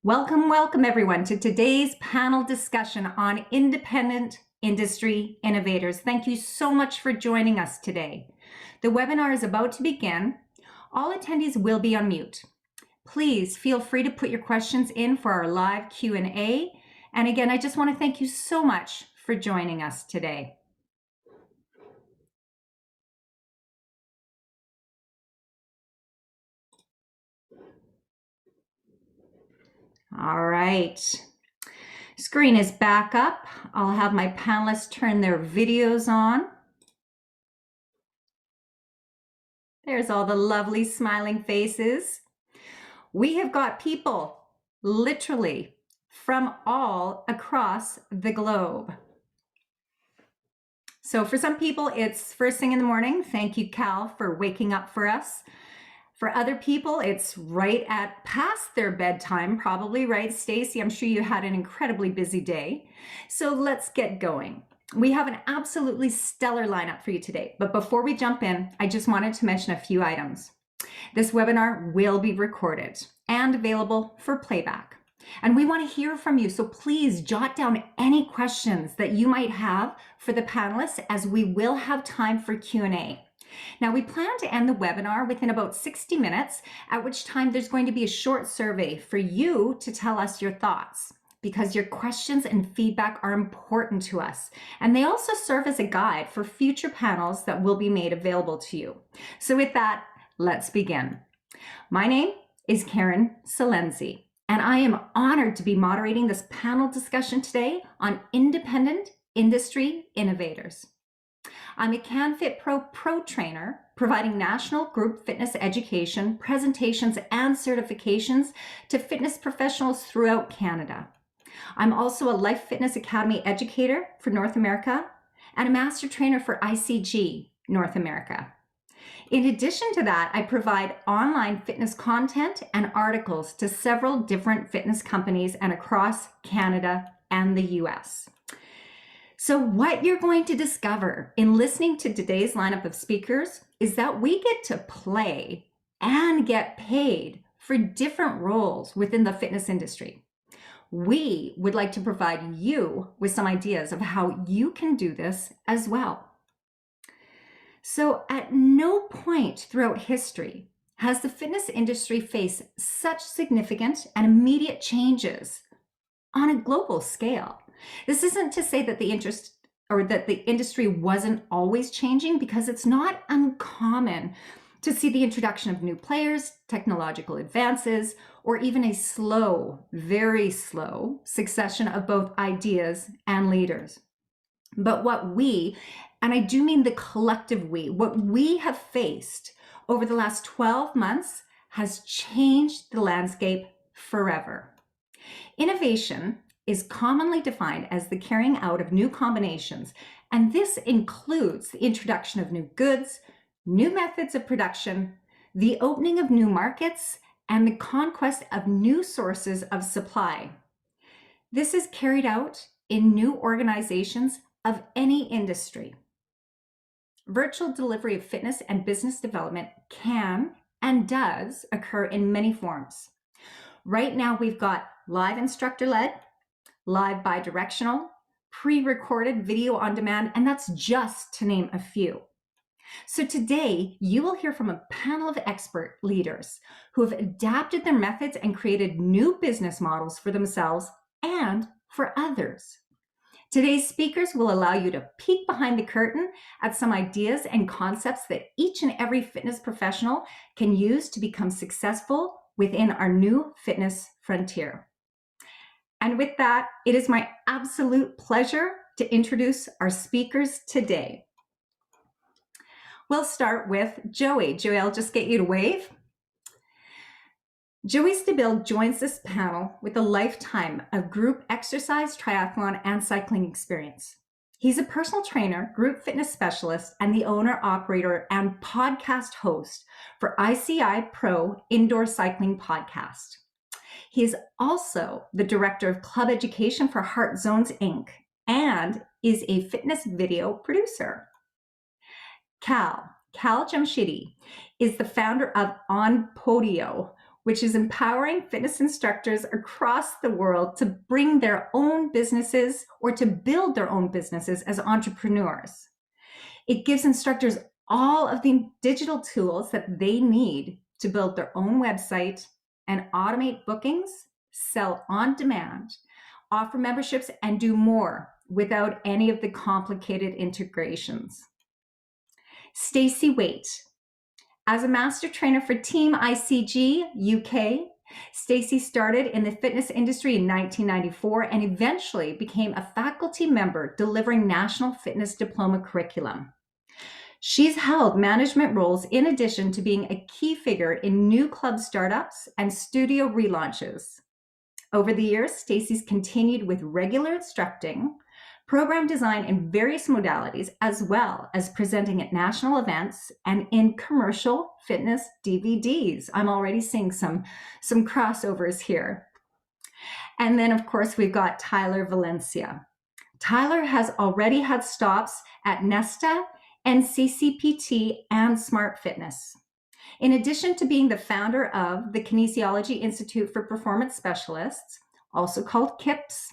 Welcome everyone to today's panel discussion on independent industry innovators. Thank you so much for joining us today. The webinar is about to begin. All attendees will be on mute. Please feel free to put your questions in for our live Q&A. And again, I just want to thank you so much for joining us today. All right, screen is back up. I'll have my panelists turn their videos on. There's all the lovely smiling faces. We have got people literally from all across the globe. So for some people, it's first thing in the morning. Thank you, Cal, for waking up for us. For other people, it's right at past their bedtime, probably, right? Stacy, I'm sure you had an incredibly busy day. So let's get going. We have an absolutely stellar lineup for you today. But before we jump in, I just wanted to mention a few items. This webinar will be recorded and available for playback. And we want to hear from you, so please jot down any questions that you might have for the panelists, as we will have time for Q&A. Now, we plan to end the webinar within about 60 minutes, at which time there's going to be a short survey for you to tell us your thoughts, because your questions and feedback are important to us. And they also serve as a guide for future panels that will be made available to you. So with that, let's begin. My name is Karen Salenzi, and I am honored to be moderating this panel discussion today on independent industry innovators. I'm a CanFit Pro trainer, providing national group fitness education, presentations, and certifications to fitness professionals throughout Canada. I'm also a Life Fitness Academy educator for North America and a master trainer for ICG North America. In addition to that, I provide online fitness content and articles to several different fitness companies and across Canada and the US. So what you're going to discover in listening to today's lineup of speakers is that we get to play and get paid for different roles within the fitness industry. We would like to provide you with some ideas of how you can do this as well. So at no point throughout history has the fitness industry faced such significant and immediate changes on a global scale. This isn't to say that the industry wasn't always changing, because it's not uncommon to see the introduction of new players, technological advances, or even a slow, very slow succession of both ideas and leaders. But what we, and I do mean the collective we, what we have faced over the last 12 months has changed the landscape forever. Innovation is commonly defined as the carrying out of new combinations, and this includes the introduction of new goods, new methods of production, the opening of new markets, and the conquest of new sources of supply. This is carried out in new organizations of any industry. Virtual delivery of fitness and business development can and does occur in many forms. Right now, we've got live instructor-led, live bidirectional, pre-recorded video on demand, and that's just to name a few. So today, you will hear from a panel of expert leaders who have adapted their methods and created new business models for themselves and for others. Today's speakers will allow you to peek behind the curtain at some ideas and concepts that each and every fitness professional can use to become successful within our new fitness frontier. And with that, it is my absolute pleasure to introduce our speakers today. We'll start with Joey. Joey, I'll just get you to wave. Joey Stabile joins this panel with a lifetime of group exercise, triathlon, and cycling experience. He's a personal trainer, group fitness specialist, and the owner, operator, and podcast host for ICI Pro Indoor Cycling Podcast. He is also the director of club education for HeartZones, Inc., and is a fitness video producer. Cal Jamshidi is the founder of onPodio, which is empowering fitness instructors across the world to bring their own businesses or to build their own businesses as entrepreneurs. It gives instructors all of the digital tools that they need to build their own website and automate bookings, sell on demand, offer memberships, and do more without any of the complicated integrations. Stacy Waite. As a master trainer for Team ICG UK, Stacy started in the fitness industry in 1994 and eventually became a faculty member delivering national fitness diploma curriculum. She's held management roles in addition to being a key figure in new club startups and studio relaunches. Over the years, Stacy's continued with regular instructing, program design in various modalities, as well as presenting at national events and in commercial fitness DVDs. I'm already seeing some crossovers here. And then, of course, we've got Tyler Valencia. Tyler has already had stops at Nesta, NCCPT, and Smart Fitness. In addition to being the founder of the Kinesiology Institute for Performance Specialists, also called KIPS,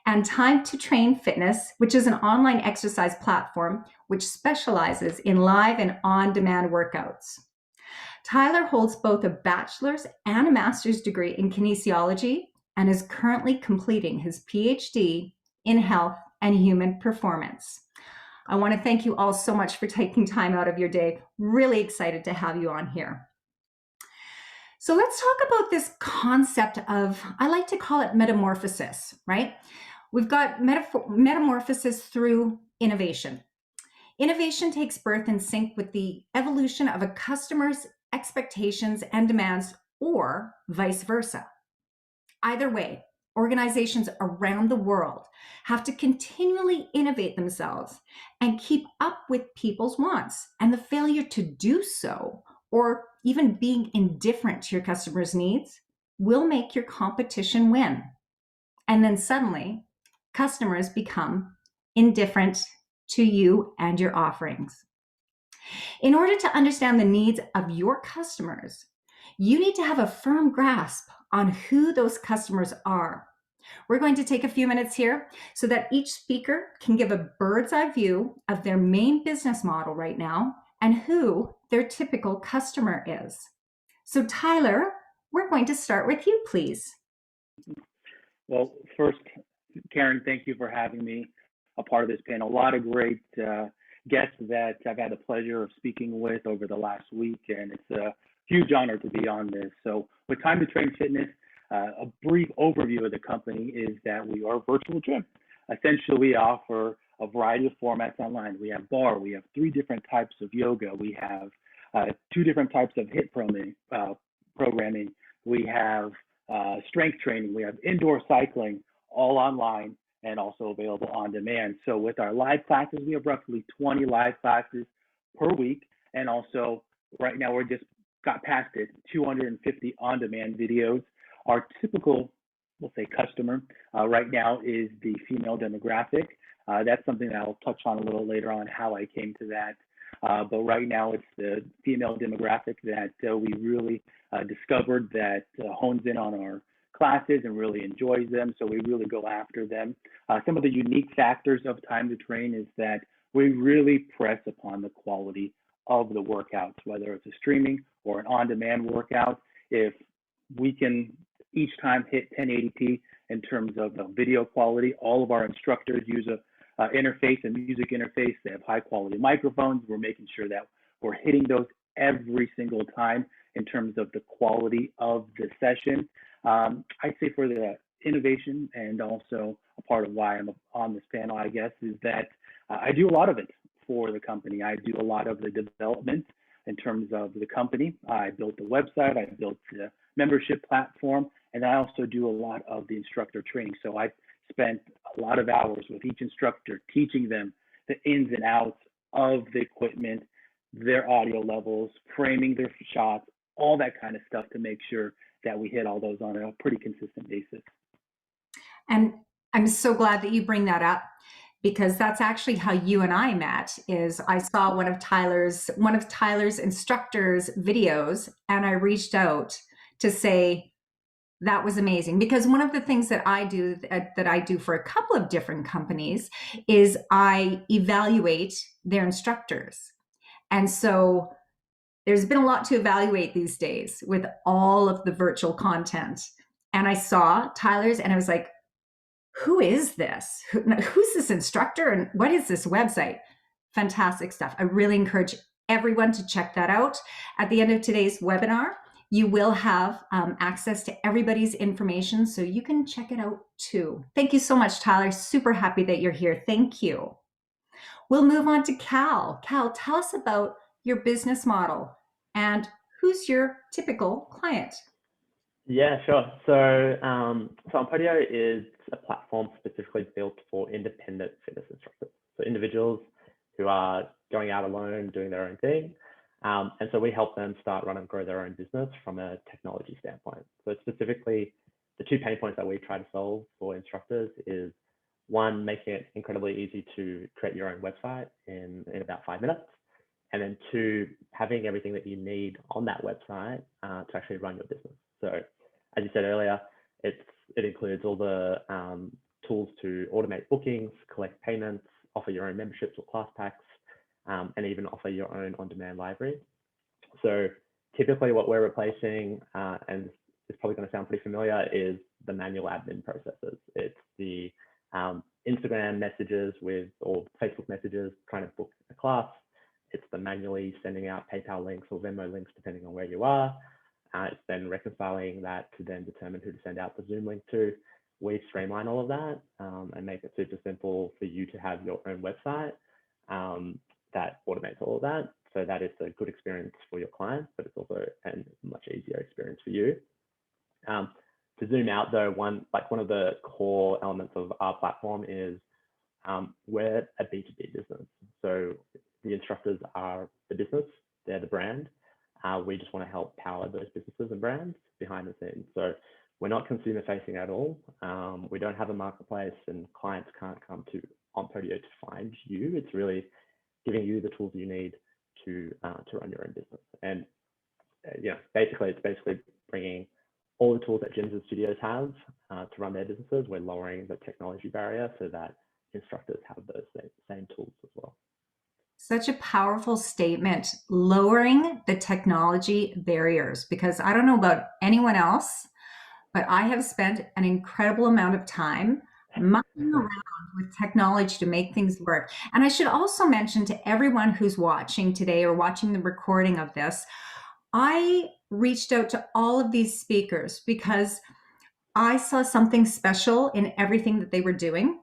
and Time to Train Fitness, which is an online exercise platform which specializes in live and on-demand workouts. Tyler holds both a bachelor's and a master's degree in kinesiology and is currently completing his PhD in health and human performance. I want to thank you all so much for taking time out of your day. Really excited to have you on here. So let's talk about this concept of, I like to call it metamorphosis, right? We've got metamorphosis through innovation. Innovation takes birth in sync with the evolution of a customer's expectations and demands, or vice versa. Either way, organizations around the world have to continually innovate themselves and keep up with people's wants, and the failure to do so, or even being indifferent to your customers' needs, will make your competition win. And then suddenly, customers become indifferent to you and your offerings. In order to understand the needs of your customers, you need to have a firm grasp on who those customers are. We're going to take a few minutes here so that each speaker can give a bird's eye view of their main business model right now and who their typical customer is. So Tyler, we're going to start with you, please. Well, first, Karen, thank you for having me a part of this panel. A lot of great guests that I've had the pleasure of speaking with over the last week, and it's a huge honor to be on this. So with Time to Train Fitness, a brief overview of the company is that we are a virtual gym. Essentially, we offer a variety of formats online. We have bar, we have 3 different types of yoga, we have 2 different types of HIIT programming, we have strength training, we have indoor cycling, all online and also available on demand. So with our live classes, we have roughly 20 live classes per week. And also right now we're just got past it, 250 on-demand videos. Our typical, we'll say, customer right now is the female demographic. That's something that I'll touch on a little later on how I came to that. But right now it's the female demographic that we really discovered that hones in on our classes and really enjoys them. So we really go after them. Some of the unique factors of Time to Train is that we really press upon the quality of the workouts, whether it's a streaming or an on-demand workout. If we can each time hit 1080p in terms of the video quality, all of our instructors use a interface, a music interface. They have high quality microphones. We're making sure that we're hitting those every single time in terms of the quality of the session. I'd say for the innovation, and also a part of why I'm on this panel, I guess, is that I do a lot of it for the company. I do a lot of the development in terms of the company. I built the website, I built the membership platform, and I also do a lot of the instructor training. So I spent a lot of hours with each instructor teaching them the ins and outs of the equipment, their audio levels, framing their shots, all that kind of stuff to make sure that we hit all those on a pretty consistent basis. And I'm so glad that you bring that up, because that's actually how you and I met. Is I saw one of Tyler's instructors videos, and I reached out to say, that was amazing. Because one of the things that I do for a couple of different companies is I evaluate their instructors. And so there's been a lot to evaluate these days with all of the virtual content. And I saw Tyler's and I was like, who is this? Who's this instructor? And what is this website? Fantastic stuff. I really encourage everyone to check that out. At the end of today's webinar, you will have access to everybody's information, so you can check it out too. Thank you so much, Tyler. Super happy that you're here. Thank you. We'll move on to Cal. Cal, tell us about your business model and who's your typical client. Yeah, sure. So onPodio is a platform specifically built for independent fitness instructors. So individuals who are going out alone, doing their own thing. And so we help them start, run, and grow their own business from a technology standpoint. So specifically, the two pain points that we try to solve for instructors is one, making it incredibly easy to create your own website in about 5 minutes. And then two, having everything that you need on that website to actually run your business. So as you said earlier, it includes all the tools to automate bookings, collect payments, offer your own memberships or class packs, and even offer your own on-demand library. So typically what we're replacing, and it's probably going to sound pretty familiar, is the manual admin processes. It's the Instagram messages or Facebook messages trying to book a class. It's the manually sending out PayPal links or Venmo links, depending on where you are. It's then reconciling that to then determine who to send out the Zoom link to. We streamline all of that and make it super simple for you to have your own website that automates all of that. So that it's a good experience for your clients, but it's also a much easier experience for you. To zoom out though, one of the core elements of our platform is we're a B2B business. So the instructors are the business, they're the brand. We just want to help power those businesses and brands behind the scenes. So we're not consumer facing at all. We don't have a marketplace, and clients can't come to onPodio to find you. It's really giving you the tools you need to run your own business. And basically bringing all the tools that gyms and studios have to run their businesses. We're lowering the technology barrier so that instructors have those same tools as well. Such a powerful statement, lowering the technology barriers, because I don't know about anyone else, but I have spent an incredible amount of time mucking around with technology to make things work. And I should also mention to everyone who's watching today or watching the recording of this, I reached out to all of these speakers because I saw something special in everything that they were doing.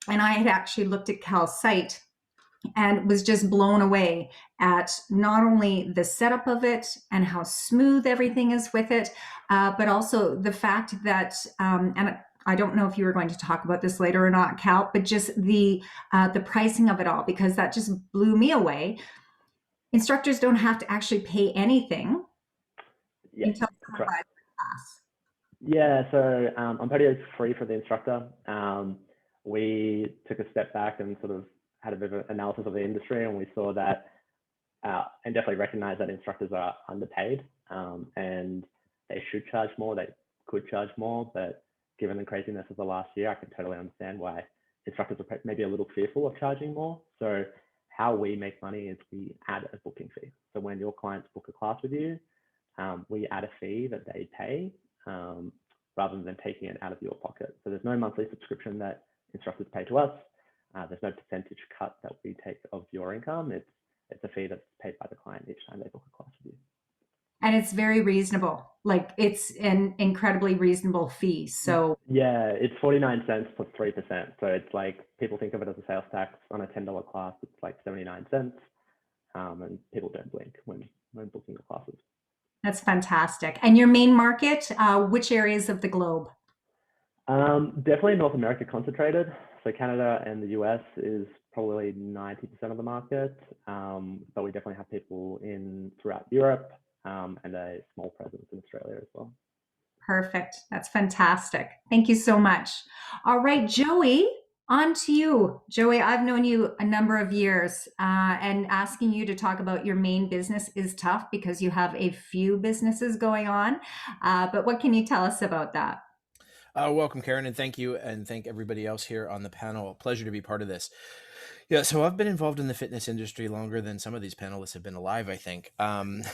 And I had actually looked at Cal's site and was just blown away at not only the setup of it and how smooth everything is with it, but also the fact that, and I don't know if you were going to talk about this later or not, Cal, but just the pricing of it all, because that just blew me away. Instructors don't have to actually pay anything until someone buys the class. Yeah, so onPodio is free for the instructor. We took a step back and sort of had a bit of an analysis of the industry, and we saw that and definitely recognized that instructors are underpaid and they should charge more. They could charge more, but given the craziness of the last year, I can totally understand why instructors are maybe a little fearful of charging more. So how we make money is we add a booking fee. So when your clients book a class with you, we add a fee that they pay rather than taking it out of your pocket. So there's no monthly subscription that instructors pay to us. There's no percentage cut that we take of your income. It's a fee that's paid by the client each time they book a class with you. And it's very reasonable. Like, it's an incredibly reasonable fee. So yeah, it's 49 cents plus 3%. So it's like, people think of it as a sales tax. On a $10 class, it's like 79 cents. And people don't blink when booking the classes. That's fantastic. And your main market, which areas of the globe? Definitely North America concentrated. So Canada and the US is probably 90% of the market, but we definitely have people throughout Europe and a small presence in Australia as well. Perfect. That's fantastic. Thank you so much. All right, Joey, On to you, Joey. I've known you a number of years, and asking you to talk about your main business is tough because you have a few businesses going on. But what can you tell us about that? Welcome, Karen, and thank you, and thank everybody else here on the panel. Pleasure to be part of this. Yeah, so I've been involved in the fitness industry longer than some of these panelists have been alive, I think. I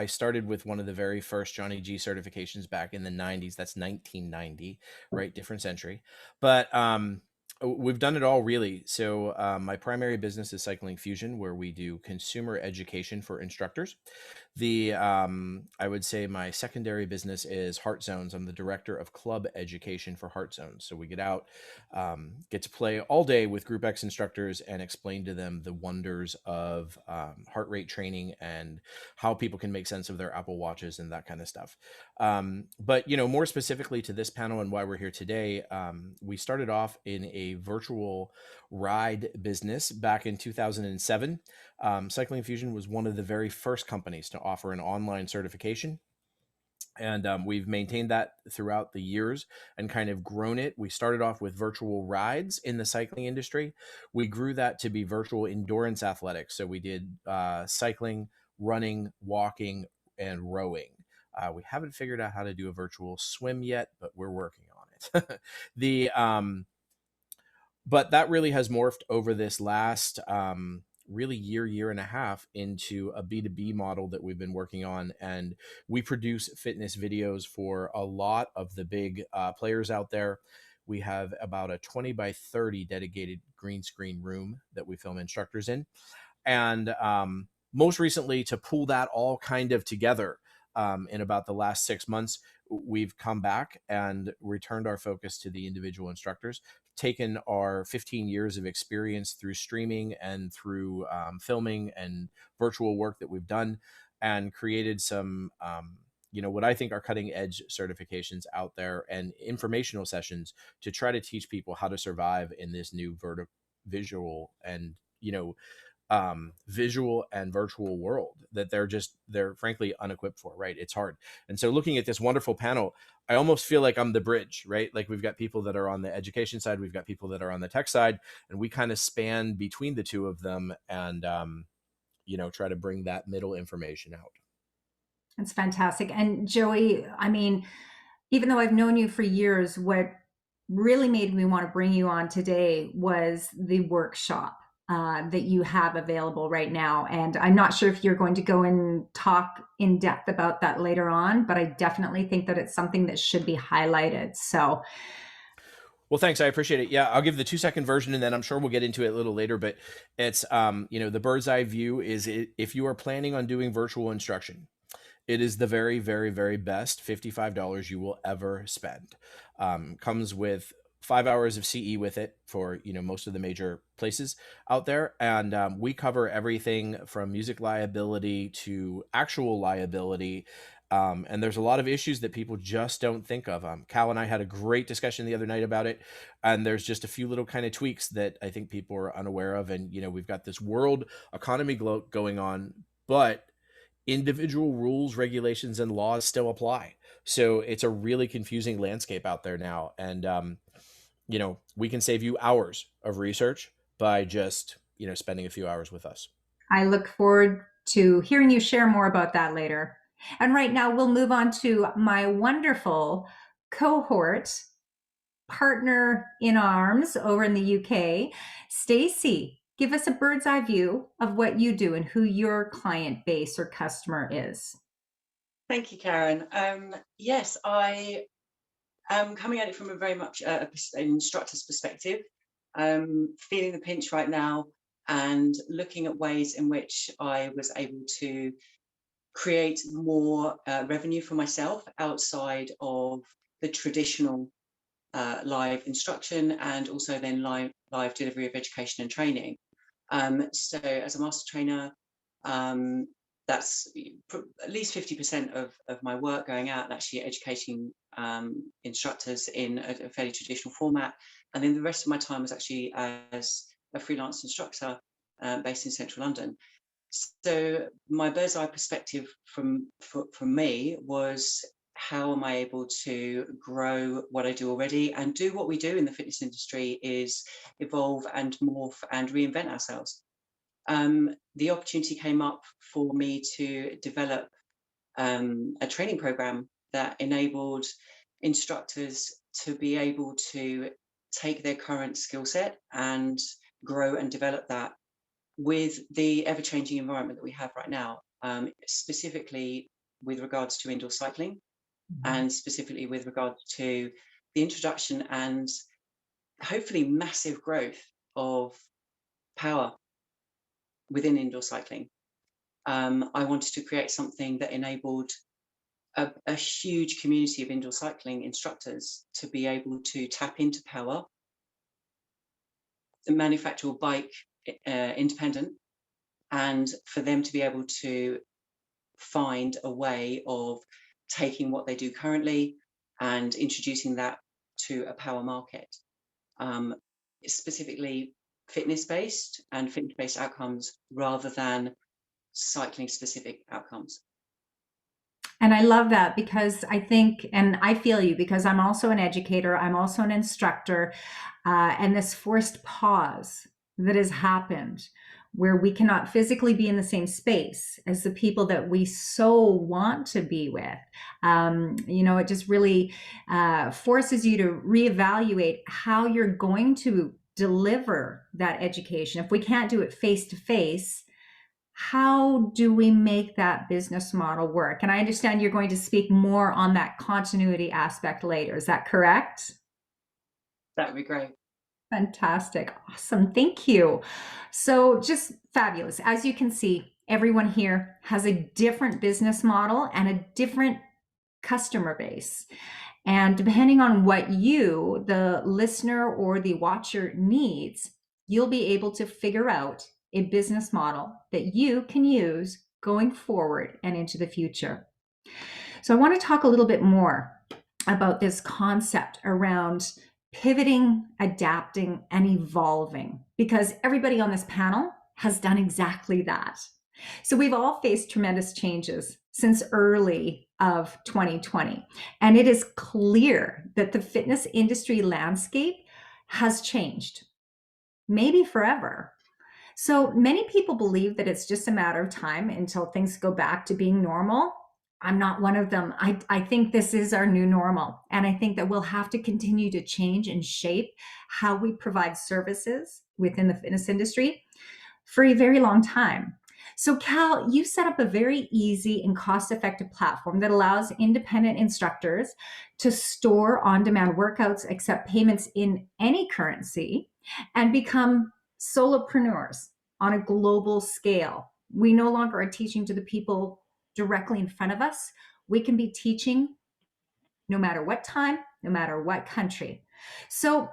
started with one of the very first Johnny G certifications back in the 90s. That's 1990, right? Different century. But we've done it all, really. So my primary business is Cycling Fusion, where we do consumer education for instructors. I would say my secondary business is HeartZones. I'm the director of club education for HeartZones. So we get out, get to play all day with Group X instructors and explain to them the wonders of heart rate training and how people can make sense of their Apple Watches and that kind of stuff. But more specifically to this panel and why we're here today, we started off in a virtual ride business back in 2007. Cycling Fusion was one of the very first companies to offer an online certification. And we've maintained that throughout the years and kind of grown it. We started off with virtual rides in the cycling industry. We grew that to be virtual endurance athletics. So we did cycling, running, walking, and rowing. We haven't figured out how to do a virtual swim yet, but we're working on it. But that really has morphed over this last really year and a half into a B2B model that we've been working on. And we produce fitness videos for a lot of the big players out there. We have about a 20 by 30 dedicated green screen room that we film instructors in. And most recently, to pull that all kind of together in about the last 6 months, we've come back and returned our focus to the individual instructors, taken our 15 years of experience through streaming and through filming and virtual work that we've done, and created some, what I think are cutting edge certifications out there and informational sessions to try to teach people how to survive in this new visual and, visual and virtual world that they're frankly unequipped for, right? It's hard. And so looking at this wonderful panel, I almost feel like I'm the bridge, right? Like we've got people that are on the education side, we've got people that are on the tech side, and we kind of span between the two of them and, try to bring that middle information out. It's fantastic. And Joey, I mean, even though I've known you for years, what really made me want to bring you on today was the workshop that you have available right now. And I'm not sure if you're going to go and talk in depth about that later on, but I definitely think that it's something that should be highlighted. So, well, thanks. I appreciate it. Yeah, I'll give the 2-second version and then I'm sure we'll get into it a little later. But it's, the bird's eye view is if you are planning on doing virtual instruction, it is the very, very, very best $55 you will ever spend. Comes with 5 hours of CE with it for most of the major places out there, and we cover everything from music liability to actual liability. And there's a lot of issues that people just don't think of. Cal and I had a great discussion the other night about it, and there's just a few little kind of tweaks that I think people are unaware of. And we've got this world economy going on, but individual rules, regulations, and laws still apply. So it's a really confusing landscape out there now. And, we can save you hours of research by just, spending a few hours with us. I look forward to hearing you share more about that later. And right now, we'll move on to my wonderful cohort partner in arms over in the UK, Stacy. Give us a bird's eye view of what you do and who your client base or customer is. Thank you, Karen. Yes, I am coming at it from a very much an instructor's perspective, feeling the pinch right now and looking at ways in which I was able to create more revenue for myself outside of the traditional live instruction and also then live delivery of education and training. So as a master trainer, that's at least 50% of my work going out and actually educating instructors in a fairly traditional format. And then the rest of my time was actually as a freelance instructor based in central London. So my bird's eye perspective from me was how am I able to grow what I do already and do what we do in the fitness industry is evolve and morph and reinvent ourselves. The opportunity came up for me to develop a training program that enabled instructors to be able to take their current skill set and grow and develop that with the ever-changing environment that we have right now, specifically with regards to indoor cycling and specifically with regards to the introduction and hopefully massive growth of power within indoor cycling. I wanted to create something that enabled a huge community of indoor cycling instructors to be able to tap into power, manufacture a bike independent, and for them to be able to find a way of taking what they do currently and introducing that to a power market, specifically fitness-based and fitness-based outcomes rather than cycling-specific outcomes. And I love that because I think, and I feel you because I'm also an educator, I'm also an instructor, and this forced pause that has happened where we cannot physically be in the same space as the people that we so want to be with. It just really forces you to reevaluate how you're going to deliver that education. If we can't do it face to face, how do we make that business model work? And I understand you're going to speak more on that continuity aspect later. Is that correct? That would be great. Fantastic. Awesome. Thank you. So just fabulous. As you can see, everyone here has a different business model and a different customer base. And depending on what you, the listener or the watcher, needs, you'll be able to figure out a business model that you can use going forward and into the future. So I want to talk a little bit more about this concept around pivoting, adapting, and evolving, because everybody on this panel has done exactly that. So we've all faced tremendous changes since early of 2020, and it is clear that the fitness industry landscape has changed, maybe forever. So many people believe that it's just a matter of time until things go back to being normal. I'm not one of them. I think this is our new normal. And I think that we'll have to continue to change and shape how we provide services within the fitness industry for a very long time. So Cal, you set up a very easy and cost-effective platform that allows independent instructors to store on-demand workouts, accept payments in any currency, and become solopreneurs on a global scale. We no longer are teaching to the people directly in front of us. We can be teaching no matter what time, no matter what country. So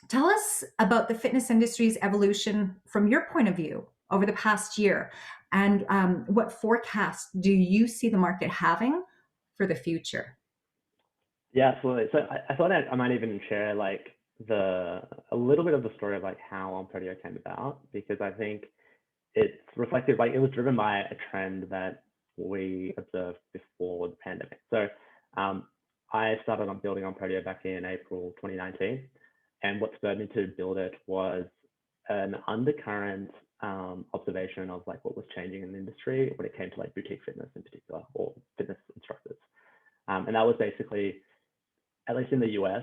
tell us about the fitness industry's evolution from your point of view over the past year, and what forecasts do you see the market having for the future? Yeah, absolutely. So I thought I might even share a little bit of the story of how onPodio came about, because I think it's reflective, it was driven by a trend that we observed before the pandemic. So I started on building onPodio back in April 2019. And what spurred me to build it was an undercurrent observation of what was changing in the industry when it came to boutique fitness in particular, or fitness instructors. And that was basically, at least in the US,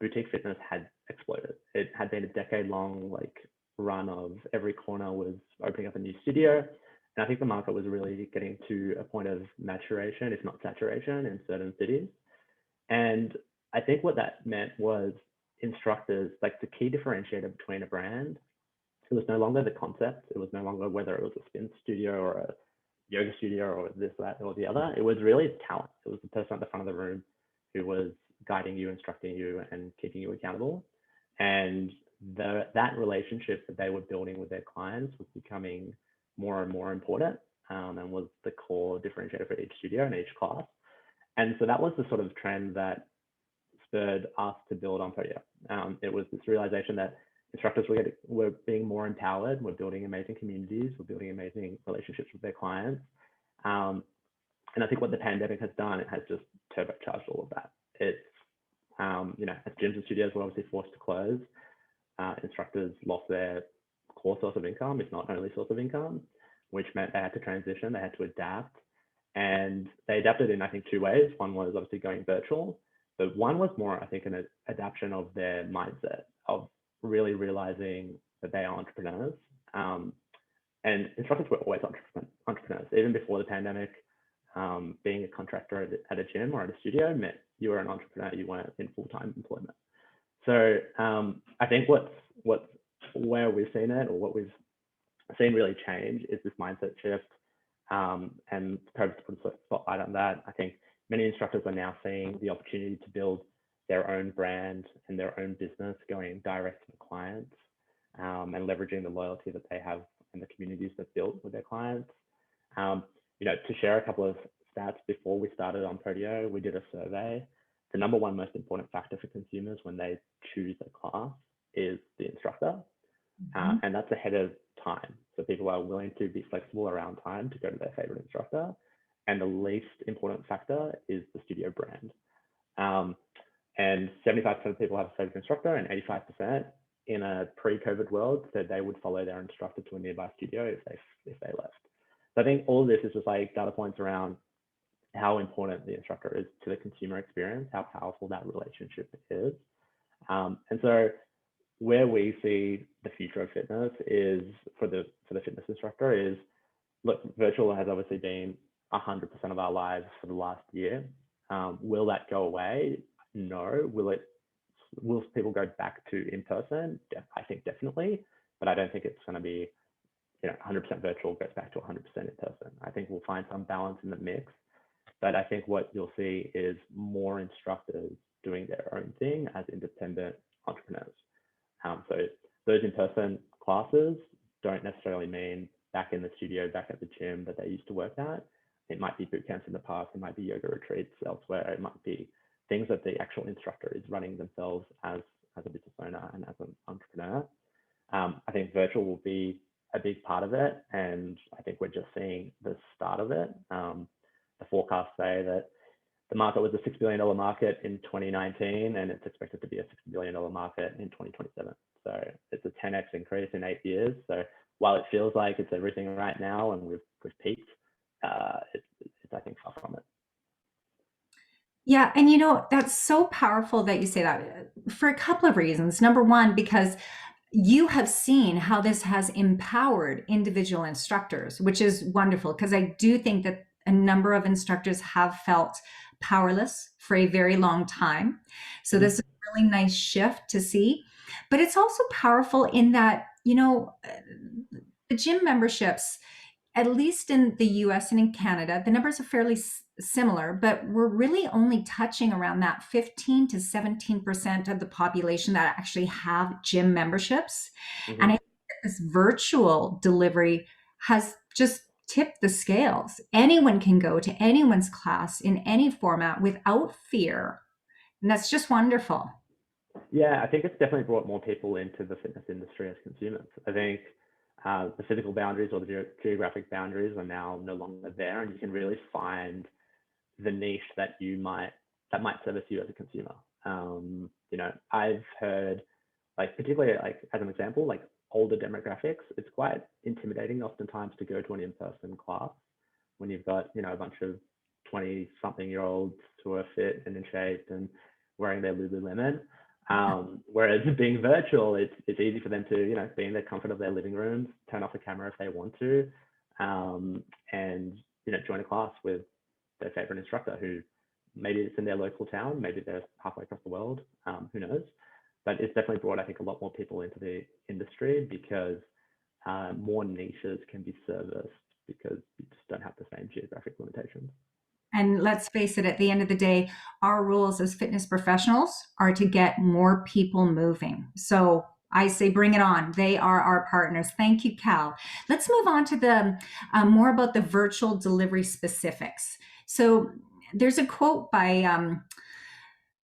boutique fitness had exploded. It had been a decade-long run of every corner was opening up a new studio. And I think the market was really getting to a point of maturation, if not saturation, in certain cities. And I think what that meant was instructors, the key differentiator between a brand, it was no longer the concept. It was no longer whether it was a spin studio or a yoga studio or this, that, or the other. It was really talent. It was the person at the front of the room who was guiding you, instructing you, and keeping you accountable. And that relationship that they were building with their clients was becoming more and more important, and was the core differentiator for each studio and each class. And so that was the sort of trend that spurred us to build onPodio. It was this realization that instructors were being more empowered, we're building amazing communities, we're building amazing relationships with their clients. And I think what the pandemic has done, it has just turbocharged all of that. It's, as gyms and studios were obviously forced to close, instructors lost their core source of income, if not only source of income, which meant they had to transition, they had to adapt. And they adapted in, I think, two ways. One was obviously going virtual, but one was more, I think, an adaptation of their mindset of really realizing that they are entrepreneurs. And instructors were always entrepreneurs. Even before the pandemic, being a contractor at a gym or at a studio meant you were an entrepreneur, you weren't in full-time employment. So I think where we've seen it, or what we've seen really change, is this mindset shift. And perhaps to put a spotlight on that, I think many instructors are now seeing the opportunity to build their own brand and their own business, going direct to the clients, and leveraging the loyalty that they have and the communities they've built with their clients. To share a couple of stats, before we started onPodio, we did a survey. The number one most important factor for consumers when they choose a class is the instructor. And that's ahead of time. So people are willing to be flexible around time to go to their favorite instructor. And the least important factor is the studio brand. And 75% of people have a favorite instructor, and 85% in a pre-COVID world said they would follow their instructor to a nearby studio if they left. So I think all of this is just like data points around how important the instructor is to the consumer experience, how powerful that relationship is. And so where we see the future of fitness is for the fitness instructor is, look, virtual has obviously been 100% of our lives for the last year. Will that go away? No. Will people go back to in person? I think definitely, but I don't think it's going to be 100% virtual goes back to 100% in person. I think we'll find some balance in the mix, but I think what you'll see is more instructors doing their own thing as independent entrepreneurs. So those in-person classes don't necessarily mean back in the studio, back at the gym that they used to work at. It might be boot camps in the park, it might be yoga retreats elsewhere, it might be things that the actual instructor is running themselves as a business owner and as an entrepreneur. I think virtual will be a big part of it, and I think we're just seeing the start of it. The forecasts say that the market was a $6 billion market in 2019, and it's expected to be a $60 billion market in 2027. So it's a 10x increase in 8 years. So while it feels like it's everything right now and we've peaked, it's I think far from it. Yeah, and that's so powerful that you say that for a couple of reasons. Number one, because you have seen how this has empowered individual instructors, which is wonderful, because I do think that a number of instructors have felt powerless for a very long time. So this is a really nice shift to see. But it's also powerful in that, the gym memberships, at least in the US and in Canada, the numbers are fairly similar, but we're really only touching around that 15 to 17% of the population that actually have gym memberships. And I think that this virtual delivery has just tipped the scales. Anyone can go to anyone's class in any format without fear. And that's just wonderful. Yeah, I think it's definitely brought more people into the fitness industry as consumers. I think the physical boundaries or the geographic boundaries are now no longer there, and you can really find the niche that might service you as a consumer. I've heard, particularly as an example, older demographics, it's quite intimidating oftentimes to go to an in-person class when you've got a bunch of 20-something-year-olds who are fit and in shape and wearing their Lululemon. Whereas being virtual, it's easy for them to be in the comfort of their living rooms, turn off the camera if they want to, and join a class with their favorite instructor who maybe it's in their local town, maybe they're halfway across the world, who knows. But it's definitely brought, I think, a lot more people into the industry because more niches can be serviced because you just don't have the same geographic limitations. And let's face it, at the end of the day, our rules as fitness professionals are to get more people moving. So I say, bring it on. They are our partners. Thank you, Cal. Let's move on to the more about the virtual delivery specifics. So there's a quote by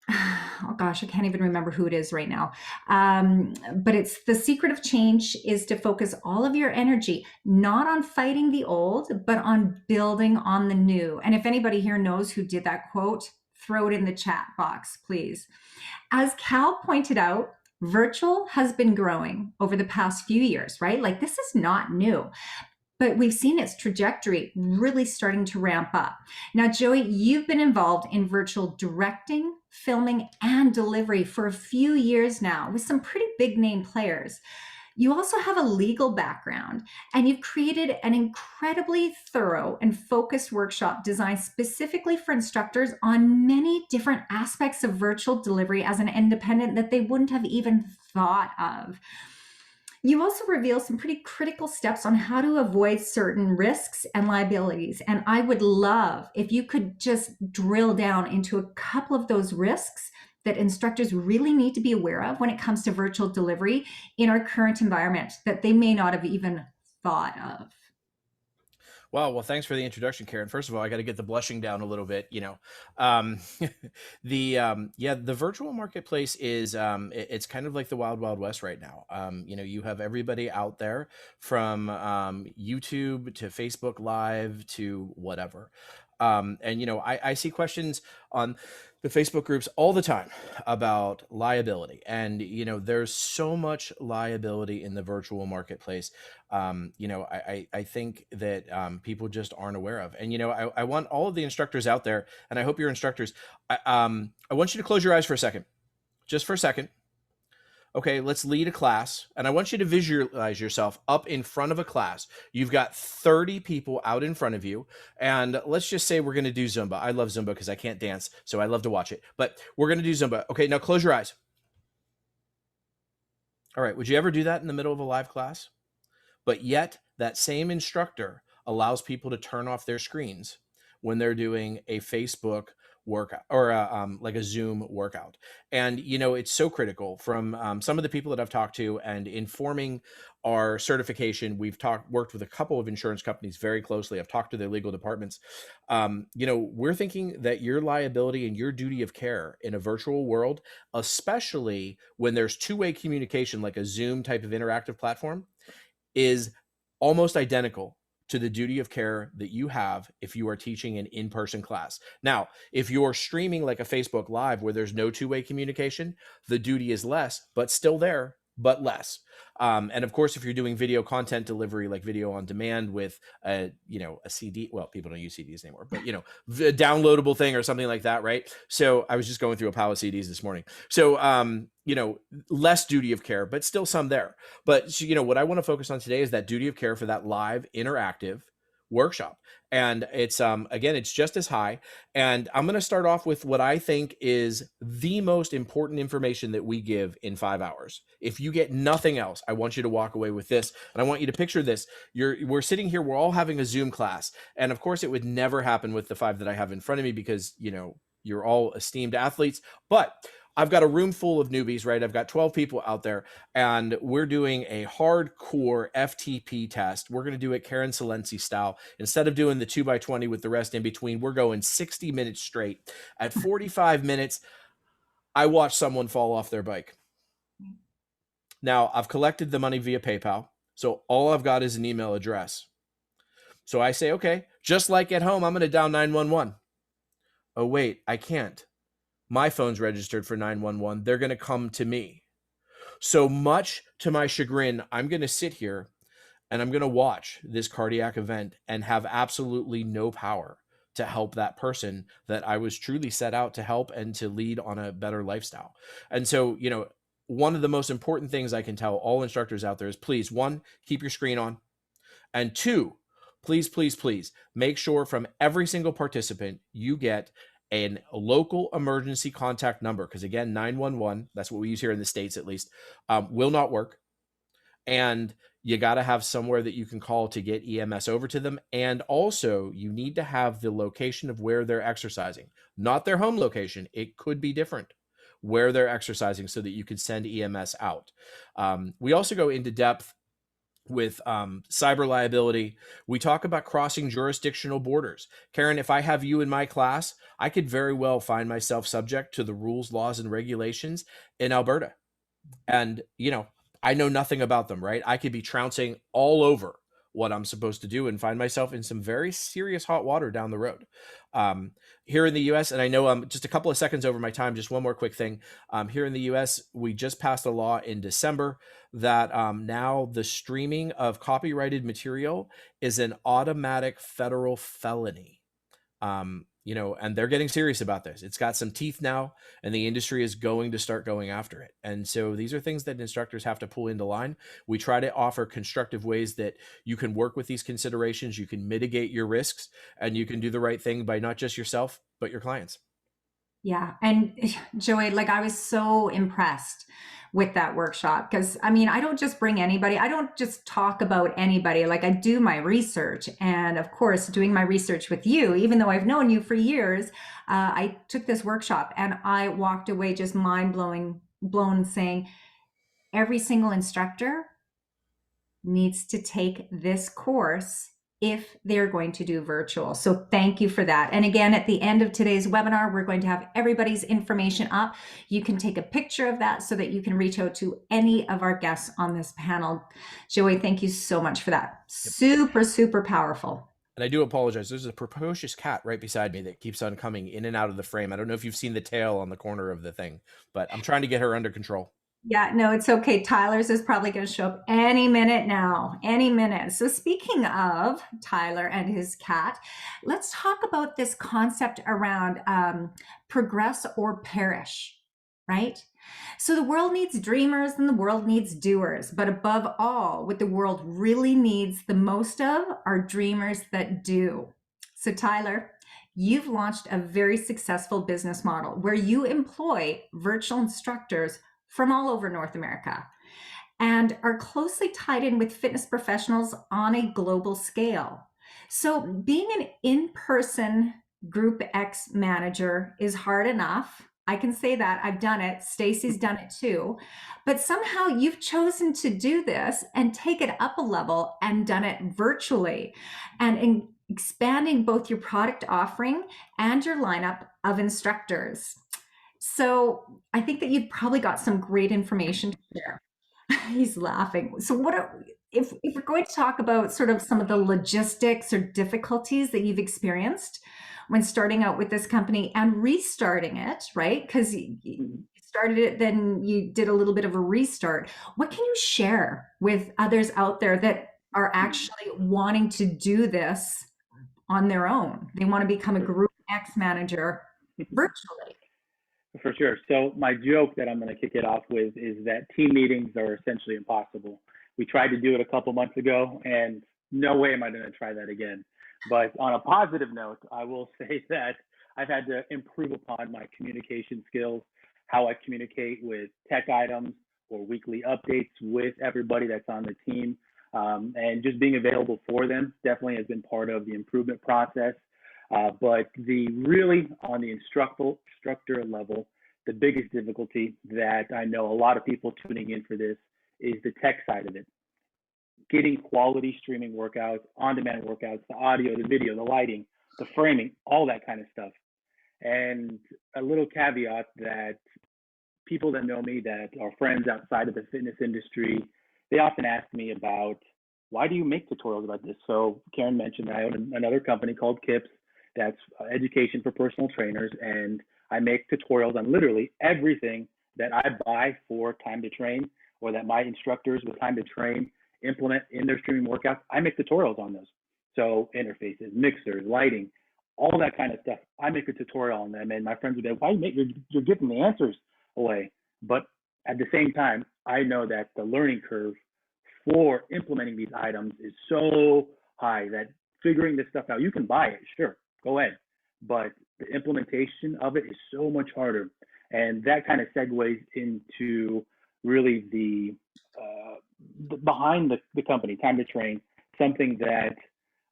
oh gosh, I can't even remember who it is right now. But it's the secret of change is to focus all of your energy not on fighting the old, but on building on the new. And if anybody here knows who did that quote, throw it in the chat box, please. As Cal pointed out, virtual has been growing over the past few years, right? Like this is not new, but we've seen its trajectory really starting to ramp up. Now, Joey, you've been involved in virtual directing, filming, and delivery for a few years now with some pretty big name players. You also have a legal background, and you've created an incredibly thorough and focused workshop designed specifically for instructors on many different aspects of virtual delivery as an independent that they wouldn't have even thought of. You also reveal some pretty critical steps on how to avoid certain risks and liabilities. And I would love if you could just drill down into a couple of those risks that instructors really need to be aware of when it comes to virtual delivery in our current environment that they may not have even thought of. Well, thanks for the introduction, Karen. First of all, I got to get the blushing down a little bit. Um, the virtual marketplace is it's kind of like the wild wild west right now. You have everybody out there from YouTube to Facebook Live to whatever. I see questions on the Facebook groups all the time about liability, and there's so much liability in the virtual marketplace. I think that people just aren't aware of. And I want all of the instructors out there, and I hope you're instructors. I want you to close your eyes for a second, just for a second. Okay, let's lead a class, and I want you to visualize yourself up in front of a class. You've got 30 people out in front of you, and let's just say we're going to do Zumba. I love Zumba because I can't dance, so I love to watch it, but we're going to do Zumba. Okay, now close your eyes. All right, would you ever do that in the middle of a live class? But yet that same instructor allows people to turn off their screens when they're doing a Facebook workout or like a Zoom workout. And, it's so critical from some of the people that I've talked to and informing our certification. We've worked with a couple of insurance companies very closely. I've talked to their legal departments. We're thinking that your liability and your duty of care in a virtual world, especially when there's two-way communication, like a Zoom type of interactive platform, is almost identical to the duty of care that you have if you are teaching an in-person class. Now, if you're streaming like a Facebook Live where there's no two-way communication, the duty is less, but still there, but less. And of course, if you're doing video content delivery, like video on demand with a CD, well, people don't use CDs anymore, but a downloadable thing or something like that, right? So I was just going through a pile of CDs this morning. So, less duty of care, but still some there. But what I want to focus on today is that duty of care for that live interactive workshop. And it's again, it's just as high. And I'm going to start off with what I think is the most important information that we give in 5 hours. If you get nothing else, I want you to walk away with this. And I want you to picture this. We're sitting here, we're all having a Zoom class. And of course, it would never happen with the 5 that I have in front of me because, you're all esteemed athletes. But I've got a room full of newbies, right? I've got 12 people out there, and we're doing a hardcore FTP test. We're going to do it Karen Salensi style. Instead of doing the 2x20 with the rest in between, we're going 60 minutes straight. At 45 minutes, I watch someone fall off their bike. Now, I've collected the money via PayPal, so all I've got is an email address. So I say, okay, just like at home, I'm going to dial 911. Oh, wait, I can't. My phone's registered for 911. They're going to come to me. So much to my chagrin, I'm going to sit here and I'm going to watch this cardiac event and have absolutely no power to help that person that I was truly set out to help and to lead on a better lifestyle. And so, one of the most important things I can tell all instructors out there is please, 1, keep your screen on. And 2, please, please, please make sure from every single participant you get a local emergency contact number, because again, 911, that's what we use here in the States at least, will not work. And you got to have somewhere that you can call to get EMS over to them. And also you need to have the location of where they're exercising, not their home location. It could be different where they're exercising so that you can send EMS out. We also go into depth with cyber liability. We talk about crossing jurisdictional borders. Karen, if I have you in my class, I could very well find myself subject to the rules, laws, and regulations in Alberta. And, I know nothing about them, right? I could be trouncing all over what I'm supposed to do and find myself in some very serious hot water down the road. Here in the US, and I know I'm just a couple of seconds over my time, just one more quick thing. Here in the US, we just passed a law in December that now the streaming of copyrighted material is an automatic federal felony. And they're getting serious about this. It's got some teeth now, and the industry is going to start going after it. And so these are things that instructors have to pull into line. We try to offer constructive ways that you can work with these considerations, you can mitigate your risks, and you can do the right thing by not just yourself, but your clients. Yeah. And Joey, like I was so impressed with that workshop because I don't just bring anybody, I don't just talk about anybody. Like I do my research. And of course, doing my research with you, even though I've known you for years, I took this workshop and I walked away just blown saying every single instructor needs to take this course if they're going to do virtual. So thank you for that. And again, at the end of today's webinar, we're going to have everybody's information up. You can take a picture of that so that you can reach out to any of our guests on this panel. Joey, thank you so much for that. Yep. Super, super powerful. And I do apologize. There's a precocious cat right beside me that keeps on coming in and out of the frame. I don't know if you've seen the tail on the corner of the thing, but I'm trying to get her under control. Yeah, no, it's okay. Tyler's is probably going to show up any minute now, any minute. So speaking of Tyler and his cat, let's talk about this concept around progress or perish, right? So the world needs dreamers and the world needs doers. But above all, what the world really needs the most of are dreamers that do. So Tyler, you've launched a very successful business model where you employ virtual instructors from all over North America and are closely tied in with fitness professionals on a global scale. So being an in-person Group X manager is hard enough. I can say that. I've done it. Stacy's done it too. But somehow you've chosen to do this and take it up a level and done it virtually and expanding both your product offering and your lineup of instructors. So I think that you've probably got some great information to share. He's laughing. So if we're going to talk about sort of some of the logistics or difficulties that you've experienced when starting out with this company and restarting it, right? Because you started it, then you did a little bit of a restart. What can you share with others out there that are actually wanting to do this on their own? They want to become a Group X manager virtually. For sure. So my joke that I'm going to kick it off with is that team meetings are essentially impossible. We tried to do it a couple months ago, and no way am I going to try that again. But on a positive note, I will say that I've had to improve upon my communication skills, how I communicate with tech items or weekly updates with everybody that's on the team, and just being available for them definitely has been part of the improvement process. But really on the instructor level, the biggest difficulty that I know a lot of people tuning in for this is the tech side of it. Getting quality streaming workouts, on-demand workouts, the audio, the video, the lighting, the framing, all that kind of stuff. And a little caveat that people that know me that are friends outside of the fitness industry, they often ask me about, why do you make tutorials about this? So Karen mentioned I own another company called KIPS. That's education for personal trainers. And I make tutorials on literally everything that I buy for Time to Train or that my instructors with Time to Train implement in their streaming workouts. I make tutorials on those. So interfaces, mixers, lighting, all that kind of stuff. I make a tutorial on them. And my friends would be like, why you're giving the answers away? But at the same time, I know that the learning curve for implementing these items is so high that figuring this stuff out, you can buy it, sure, go ahead. But the implementation of it is so much harder. And that kind of segues into really the behind the company, Time to Train, something that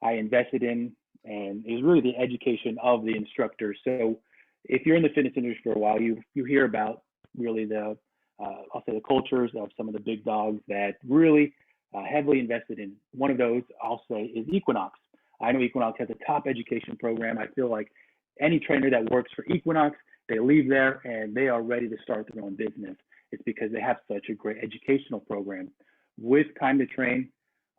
I invested in and is really the education of the instructor. So if you're in the fitness industry for a while, you hear about really I'll say the cultures of some of the big dogs that really heavily invested in. One of those, I'll say, is Equinox. I know Equinox has a top education program. I feel like any trainer that works for Equinox, they leave there and they are ready to start their own business. It's because they have such a great educational program. With Time to Train,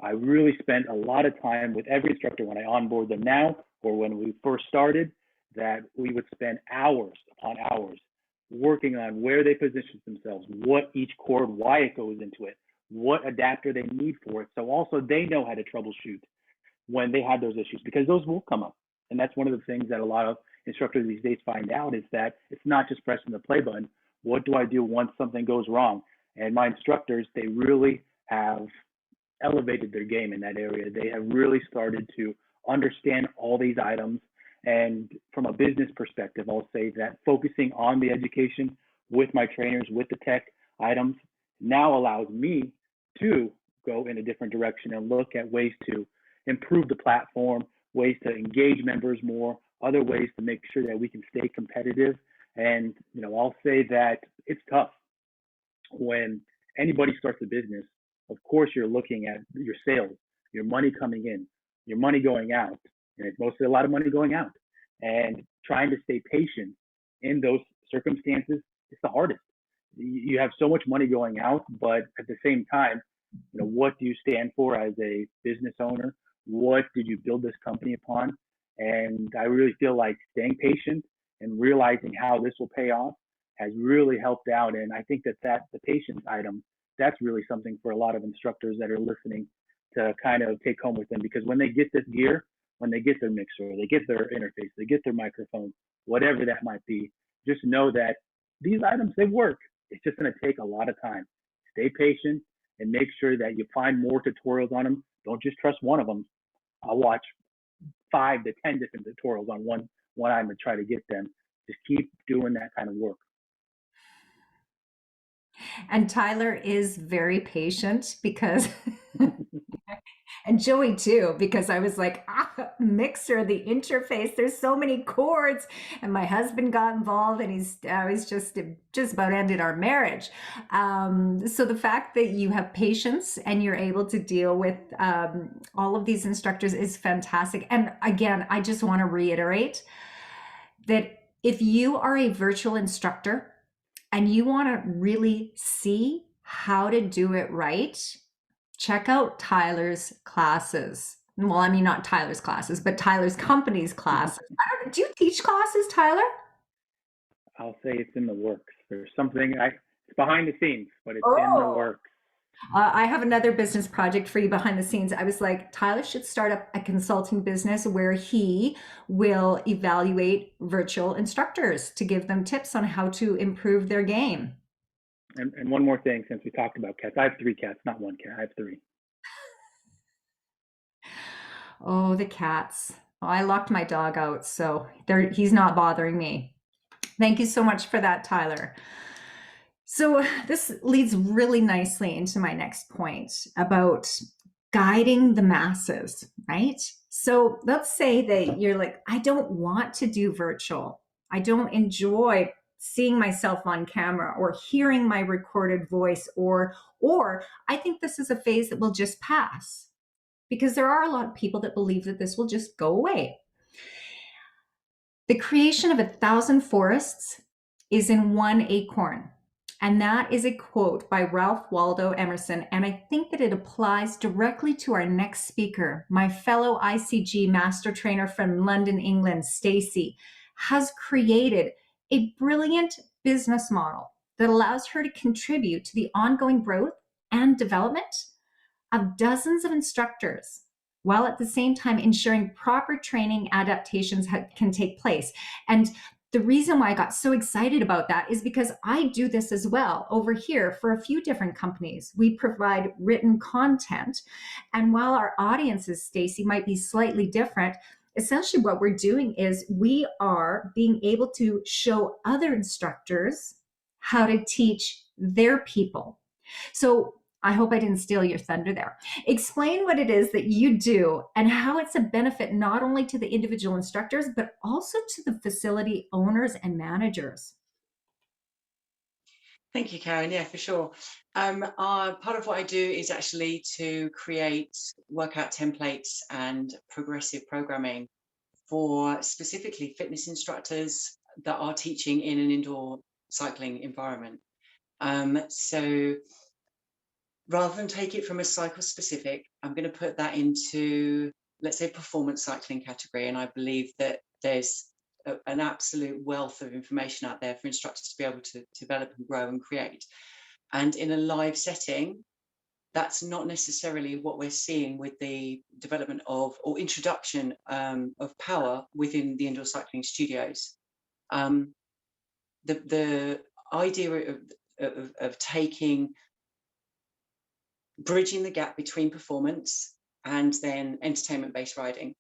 I really spent a lot of time with every instructor when I onboard them now or when we first started, that we would spend hours upon hours working on where they position themselves, what each cord, why it goes into it, what adapter they need for it. So also they know how to troubleshoot when they have those issues, because those will come up. And that's one of the things that a lot of instructors these days find out, is that it's not just pressing the play button. What do I do once something goes wrong? And my instructors, they really have elevated their game in that area. They have really started to understand all these items. And from a business perspective, I'll say that focusing on the education with my trainers, with the tech items, now allows me to go in a different direction and look at ways to improve the platform, ways to engage members more, other ways to make sure that we can stay competitive. And, I'll say that it's tough when anybody starts a business. Of course, you're looking at your sales, your money coming in, your money going out, and it's mostly a lot of money going out. And trying to stay patient in those circumstances is the hardest. You have so much money going out, but at the same time, what do you stand for as a business owner? What did you build this company upon? And I really feel like staying patient and realizing how this will pay off has really helped out. And I think that the patience item, that's really something for a lot of instructors that are listening to kind of take home with them, because when they get this gear, when they get their mixer, they get their interface, they get their microphone, whatever that might be, just know that these items, they work. It's just going to take a lot of time. Stay patient and make sure that you find more tutorials on them. Don't just trust one of them. I'll watch 5 to 10 different tutorials on one item and try to get them. Just keep doing that kind of work. And Tyler is very patient because, and Joey too, because I was like, mixer, the interface, there's so many chords. And my husband got involved, and he's just about ended our marriage. So the fact that you have patience and you're able to deal with all of these instructors is fantastic. And again, I just want to reiterate that if you are a virtual instructor and you want to really see how to do it right, check out Tyler's classes. Well, I mean, not Tyler's classes, but Tyler's company's classes. Do you teach classes, Tyler? I'll say it's in the works. There's something, it's behind the scenes, but it's in the works. I have another business project for you behind the scenes. I was like, Tyler should start up a consulting business where he will evaluate virtual instructors to give them tips on how to improve their game. And one more thing, since we talked about cats, I have 3 cats, not 1 cat. I have 3. Oh, the cats. Oh, I locked my dog out, so he's not bothering me. Thank you so much for that, Tyler. So this leads really nicely into my next point about guiding the masses, right? So let's say that you're like, I don't want to do virtual. I don't enjoy seeing myself on camera or hearing my recorded voice, or I think this is a phase that will just pass, because there are a lot of people that believe that this will just go away. The creation of 1,000 forests is in one acorn. And that is a quote by Ralph Waldo Emerson. And I think that it applies directly to our next speaker. My fellow ICG master trainer from London, England, Stacy, has created a brilliant business model that allows her to contribute to the ongoing growth and development of dozens of instructors, while at the same time ensuring proper training adaptations can take place. And the reason why I got so excited about that is because I do this as well over here for a few different companies. We provide written content. And while our audiences, Stacy, might be slightly different, essentially what we're doing is we are being able to show other instructors how to teach their people. So I hope I didn't steal your thunder there. Explain what it is that you do and how it's a benefit not only to the individual instructors, but also to the facility owners and managers. Thank you, Karen. Yeah, for sure. Part of what I do is actually to create workout templates and progressive programming for specifically fitness instructors that are teaching in an indoor cycling environment. So rather than take it from a cycle specific, I'm going to put that into, let's say, performance cycling category. And I believe that there's an absolute wealth of information out there for instructors to be able to develop and grow and create. And in a live setting, that's not necessarily what we're seeing with the development of or introduction of power within the indoor cycling studios. The idea of bridging the gap between performance and then entertainment-based riding.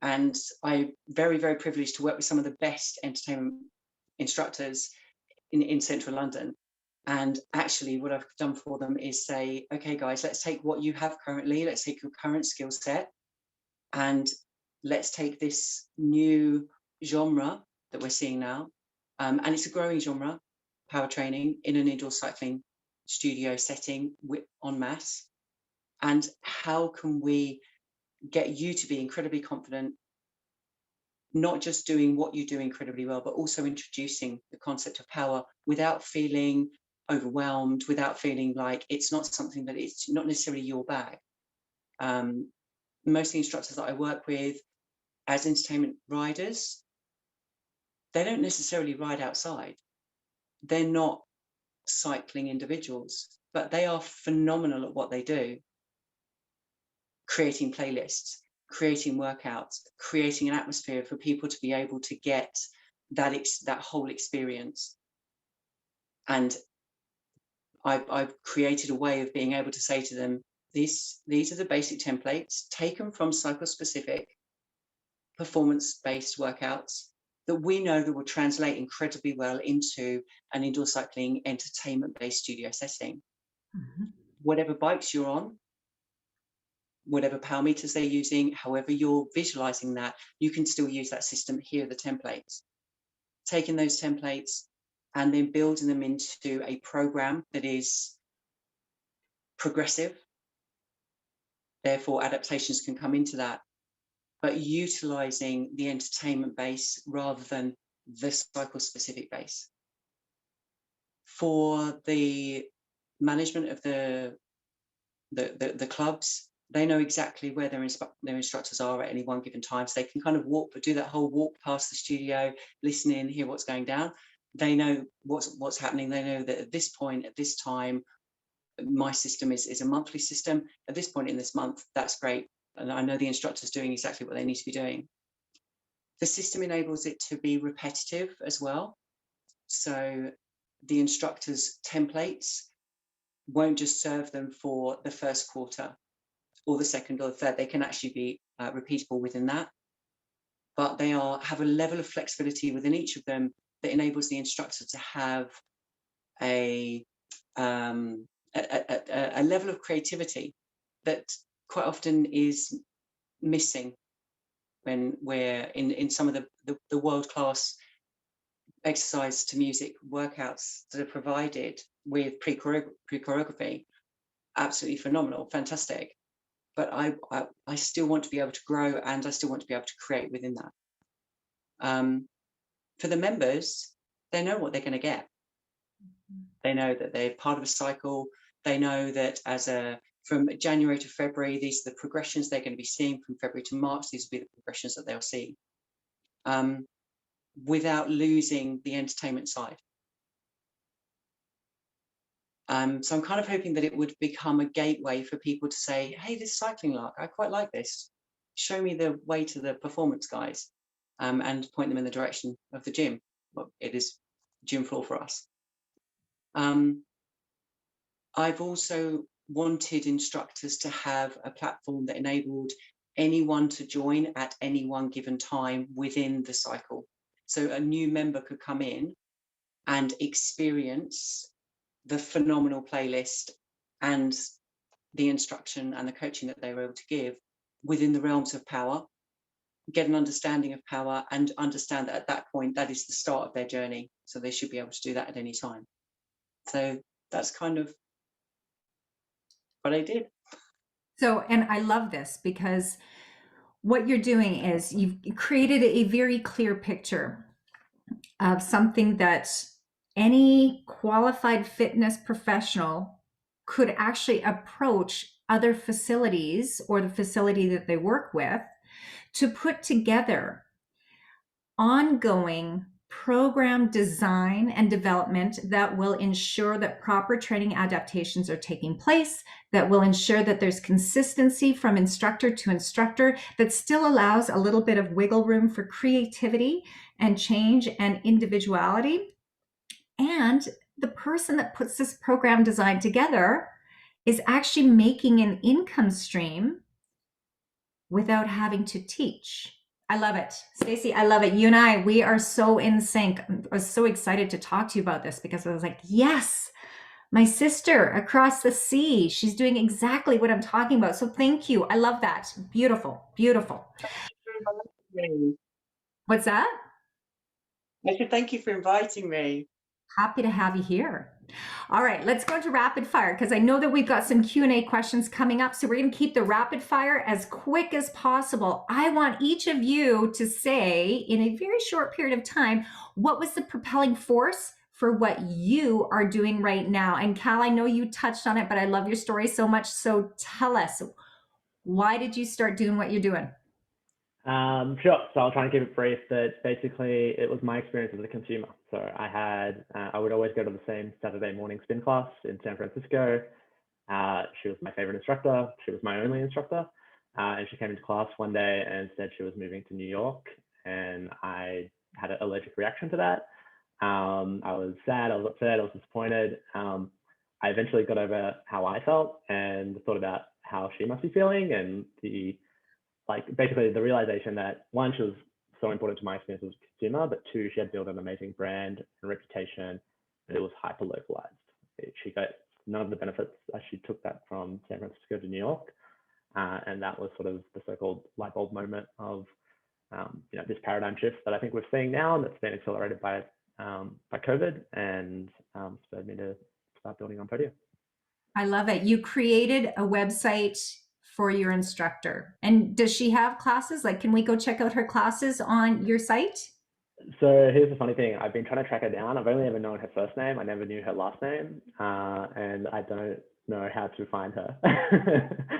And I'm very, very privileged to work with some of the best entertainment instructors in central London. And actually what I've done for them is say, okay, guys, let's take what you have currently, let's take your current skill set, and let's take this new genre that we're seeing now. And it's a growing genre, power training in an indoor cycling studio setting en masse. And how can we get you to be incredibly confident, not just doing what you do incredibly well, but also introducing the concept of power without feeling overwhelmed, without feeling like it's not something that it's not necessarily your bag. Most of the instructors that I work with as entertainment riders, they don't necessarily ride outside. They're not cycling individuals, but they are phenomenal at what they do. Creating playlists, creating workouts, creating an atmosphere for people to be able to get that whole experience. And I've created a way of being able to say to them, these are the basic templates taken from cycle-specific, performance-based workouts that we know that will translate incredibly well into an indoor cycling entertainment-based studio setting. Mm-hmm. Whatever bikes you're on, whatever power meters they're using, however you're visualizing that, you can still use that system. Here are the templates. Taking those templates and then building them into a program that is progressive. Therefore, adaptations can come into that, but utilizing the entertainment base rather than the cycle-specific base. For the management of the clubs, they know exactly where their instructors are at any one given time, so they can kind of do that whole walk past the studio, listen in, hear what's going down. They know what's happening. They know that at this point, at this time, my system is a monthly system. At this point in this month, that's great. And I know the instructor's doing exactly what they need to be doing. The system enables it to be repetitive as well. So the instructor's templates won't just serve them for the first quarter or the second or the third. They can actually be repeatable within that. But they have a level of flexibility within each of them that enables the instructor to have a level of creativity that quite often is missing when we're in some of the world-class exercise to music workouts that are provided with pre-choreography. Absolutely phenomenal, fantastic. But I still want to be able to grow, and I still want to be able to create within that. For the members, they know what they're going to get. They know that they're part of a cycle. They know that from January to February, these are the progressions they're going to be seeing. From February to March, these will be the progressions that they'll see, without losing the entertainment side. So I'm kind of hoping that it would become a gateway for people to say, hey, this cycling lark, I quite like this. Show me the way to the performance guys, and point them in the direction of the gym. Well, it is gym floor for us. I've also wanted instructors to have a platform that enabled anyone to join at any one given time within the cycle. So a new member could come in and experience the phenomenal playlist and the instruction and the coaching that they were able to give within the realms of power, get an understanding of power, and understand that at that point, that is the start of their journey. So they should be able to do that at any time. So that's kind of what I did. So, and I love this because what you're doing is you've created a very clear picture of something that any qualified fitness professional could actually approach other facilities or the facility that they work with to put together ongoing program design and development that will ensure that proper training adaptations are taking place, that will ensure that there's consistency from instructor to instructor, that still allows a little bit of wiggle room for creativity and change and individuality. And the person that puts this program design together is actually making an income stream without having to teach. I love it. Stacy, I love it. You and I, we are so in sync. I was so excited to talk to you about this because I was like, yes, my sister across the sea, she's doing exactly what I'm talking about. So thank you. I love that. Beautiful, beautiful. What's that? I said thank you for inviting me. Happy to have you here. All right, let's go into rapid fire because I know that we've got some Q&A questions coming up. So we're going to keep the rapid fire as quick as possible. I want each of you to say in a very short period of time, what was the propelling force for what you are doing right now? And Cal, I know you touched on it, but I love your story so much. So tell us, why did you start doing what you're doing? Sure. So I'll try and keep it brief, but basically it was my experience as a consumer. So I would always go to the same Saturday morning spin class in San Francisco. She was my favorite instructor. She was my only instructor. And she came into class one day and said she was moving to New York. And I had an allergic reaction to that. I was sad, I was upset, I was disappointed. I eventually got over how I felt and thought about how she must be feeling, and basically the realization that one, she was so important to my experience as a consumer, but two, she had built an amazing brand and reputation, but it was hyper localized. She got none of the benefits as she took that from San Francisco to New York. And that was sort of the so-called light bulb moment of this paradigm shift that I think we're seeing now, and that's been accelerated by COVID, and spurred me to start building onPodio. I love it. You created a website for your instructor. And does she have classes? Like, can we go check out her classes on your site? So here's the funny thing. I've been trying to track her down. I've only ever known her first name. I never knew her last name. And I don't know how to find her.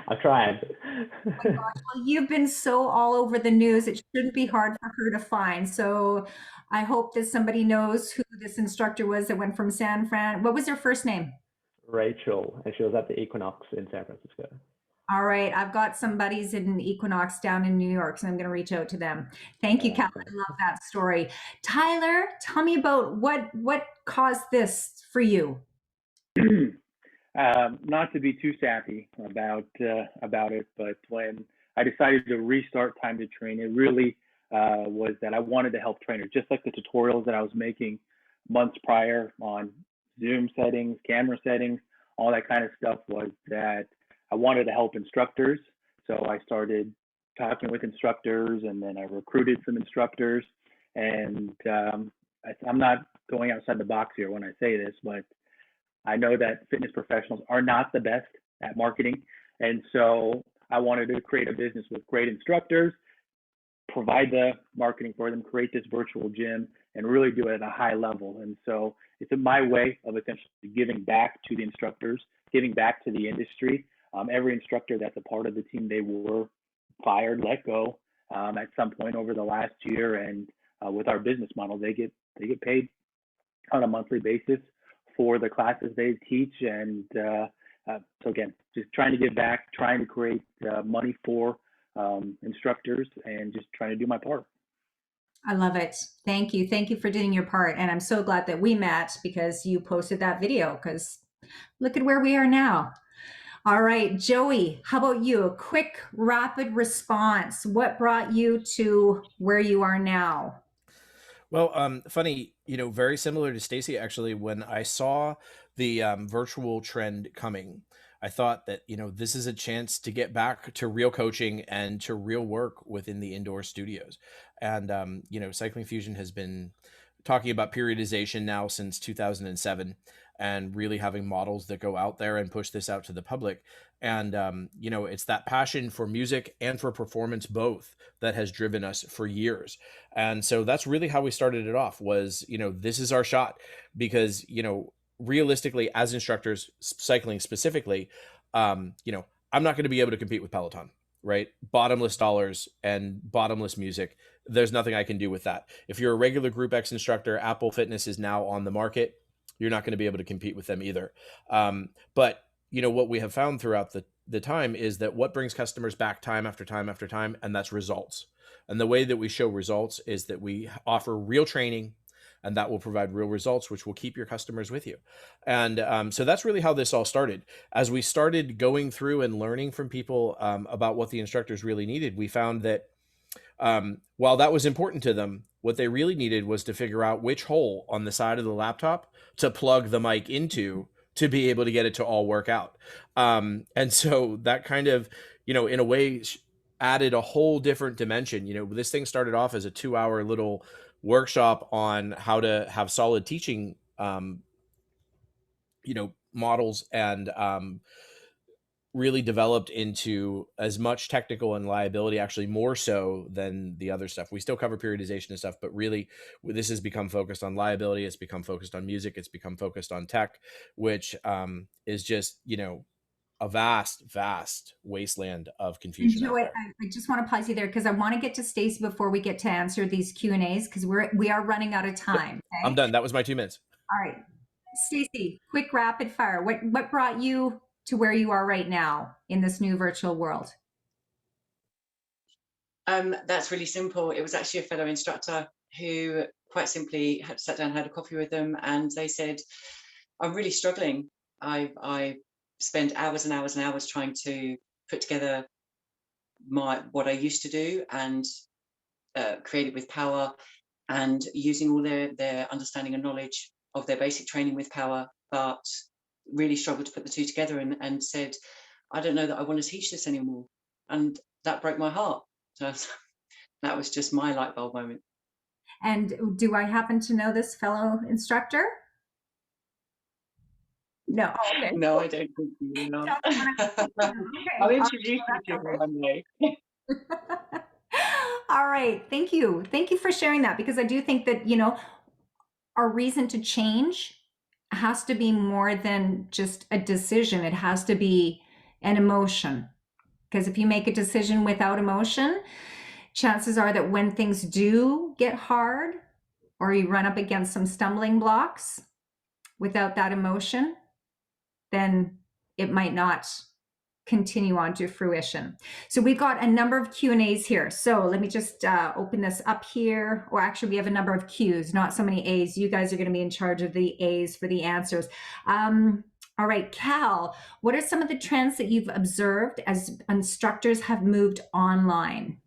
I've tried. Oh my gosh. Well, you've been so all over the news. It shouldn't be hard for her to find. So I hope that somebody knows who this instructor was that went from San Fran. What was her first name? Rachel, and she was at the Equinox in San Francisco. All right. I've got some buddies in Equinox down in New York, so I'm going to reach out to them. Thank you, Cal. I love that story. Tyler, tell me about what caused this for you. Not to be too sappy about it, but when I decided to restart Time to Train, it really was that I wanted to help trainers, just like the tutorials that I was making months prior on Zoom settings, camera settings, all that kind of stuff, was that I wanted to help instructors. So I started talking with instructors, and then I recruited some instructors. And I'm not going outside the box here when I say this, but I know that fitness professionals are not the best at marketing. And so I wanted to create a business with great instructors, provide the marketing for them, create this virtual gym, and really do it at a high level. And so it's my way of essentially giving back to the instructors, giving back to the industry. Every instructor that's a part of the team, they were fired, let go at some point over the last year. And with our business model, they get paid on a monthly basis for the classes they teach. And so again, just trying to give back, trying to create money for instructors, and just trying to do my part. I love it. Thank you. Thank you for doing your part. And I'm so glad that we met because you posted that video, because look at where we are now. All right, Joey, how about you? A quick, rapid response. What brought you to where you are now? Well, funny, very similar to Stacy, actually. When I saw the virtual trend coming, I thought that, this is a chance to get back to real coaching and to real work within the indoor studios. And, Cycling Fusion has been talking about periodization now since 2007. and really having models that go out there and push this out to the public. And it's that passion for music and for performance both that has driven us for years. And so that's really how we started it off, was, this is our shot. Because realistically, as instructors, cycling specifically, I'm not going to be able to compete with Peloton, right? Bottomless dollars and bottomless music. There's nothing I can do with that. If you're a regular Group X instructor, Apple Fitness is now on the market. You're not going to be able to compete with them either. But what we have found throughout the time is that what brings customers back time after time after time, and that's results. And the way that we show results is that we offer real training, and that will provide real results, which will keep your customers with you. And so that's really how this all started. As we started going through and learning from people about what the instructors really needed, we found that while that was important to them, what they really needed was to figure out which hole on the side of the laptop to plug the mic into to be able to get it to all work out. And so that kind of, in a way, added a whole different dimension. This thing started off as a 2-hour little workshop on how to have solid teaching, models, and really developed into as much technical and liability, actually more so than the other stuff. We still cover periodization and stuff, but really this has become focused on liability. It's become focused on music. It's become focused on tech, which is just, a vast wasteland of confusion. I just want to pause you there because I want to get to Stacy before we get to answer these Q&As, because we are running out of time. Okay? I'm done. That was my 2 minutes. All right. Stacy, quick rapid fire. What brought you to where you are right now in this new virtual world? That's really simple. It was actually a fellow instructor who quite simply had sat down, had a coffee with them, and they said, I'm really struggling. I spend hours and hours and hours trying to put together what I used to do and create it with Power, and using all their understanding and knowledge of their basic training with Power, but really struggled to put the two together, and said, I don't know that I want to teach this anymore. And that broke my heart. So that was just my light bulb moment. And do I happen to know this fellow instructor? No. Okay. No, I don't think you know. I'll introduce you to him one day. All right. Thank you. Thank you for sharing that, because I do think that, our reason to change has to be more than just a decision. It has to be an emotion. Because if you make a decision without emotion, chances are that when things do get hard or you run up against some stumbling blocks without that emotion, then it might not continue on to fruition. So we've got a number of Q&As here. So let me just open this up here. Or actually, we have a number of Q's, not so many A's. You guys are going to be in charge of the A's for the answers. All right, Cal, what are some of the trends that you've observed as instructors have moved online?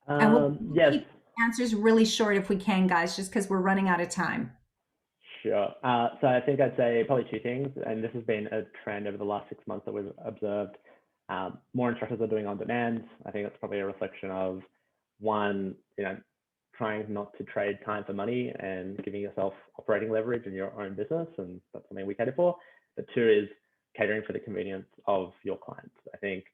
And we'll keep answers really short if we can, guys, just because we're running out of time. Sure. So I think I'd say probably 2 things, and this has been a trend over the last 6 months that we've observed. More instructors are doing on demand. I think that's probably a reflection of, one, trying not to trade time for money and giving yourself operating leverage in your own business, and that's something we cater for. But 2 is catering for the convenience of your clients. I think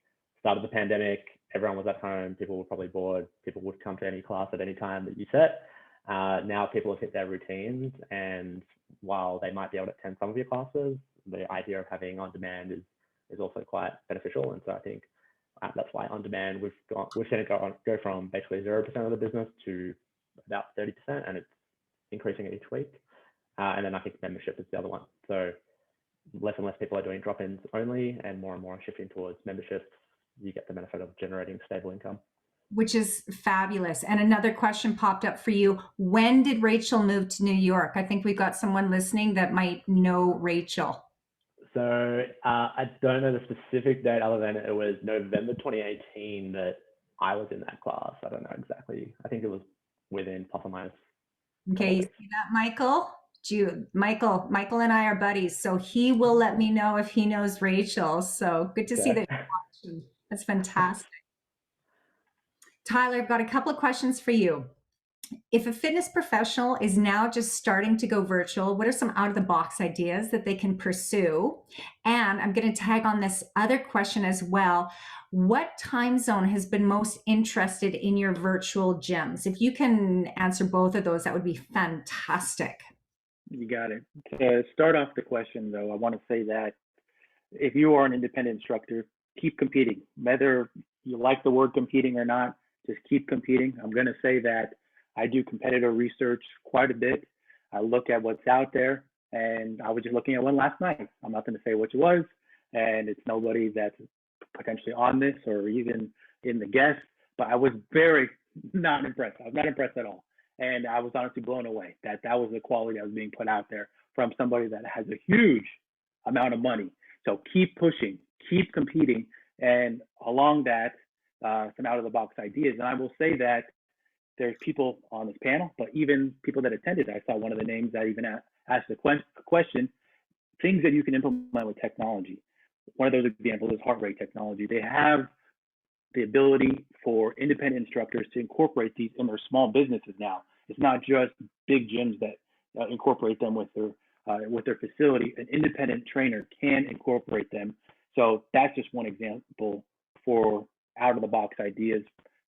start of the pandemic, everyone was at home, people were probably bored, people would come to any class at any time that you set. Now people have hit their routines, and while they might be able to attend some of your classes, the idea of having on demand is also quite beneficial. And so I think that's why on demand we've seen it go from basically 0% of the business to about 30%, and it's increasing each week. And then I think membership is the other one. So less and less people are doing drop-ins only, and more are shifting towards memberships. You get the benefit of generating stable income, which is fabulous. And another question popped up for you. When did Rachel move to New York? I think we've got someone listening that might know Rachel. So I don't know the specific date, other than it was November 2018 that I was in that class. I don't know exactly. I think it was within plus or minus. Okay, you see that, Michael? Michael and I are buddies, so he will let me know if he knows Rachel. So good to see that you're watching. That's fantastic. Tyler, I've got a couple of questions for you. if a fitness professional is now just starting to go virtual, what are some out of the box ideas that they can pursue? And I'm going to tag on this other question as well. What time zone has been most interested in your virtual gyms? If you can answer both of those, that would be fantastic. You got it. To start off the question, though, I want to say that if you are an independent instructor, keep competing. Whether you like the word competing or not, just keep competing. I'm going to say that I do competitor research quite a bit. I look at what's out there, and I was just looking at one last night. I'm not going to say which it was, and it's nobody that's potentially on this or even in the guest, but I was very not impressed. I was not impressed at all. And I was honestly blown away that that was the quality that was being put out there from somebody that has a huge amount of money. So keep pushing, keep competing, and along that, some out of the box ideas. And I will say that there's people on this panel, but even people that attended. I saw one of the names that even asked the question, things that you can implement with technology. One of those examples is heart rate technology. They have the ability for independent instructors to incorporate these in their small businesses now. It's not just big gyms that incorporate them with their facility. An independent trainer can incorporate them. So that's just one example for out of the box ideas,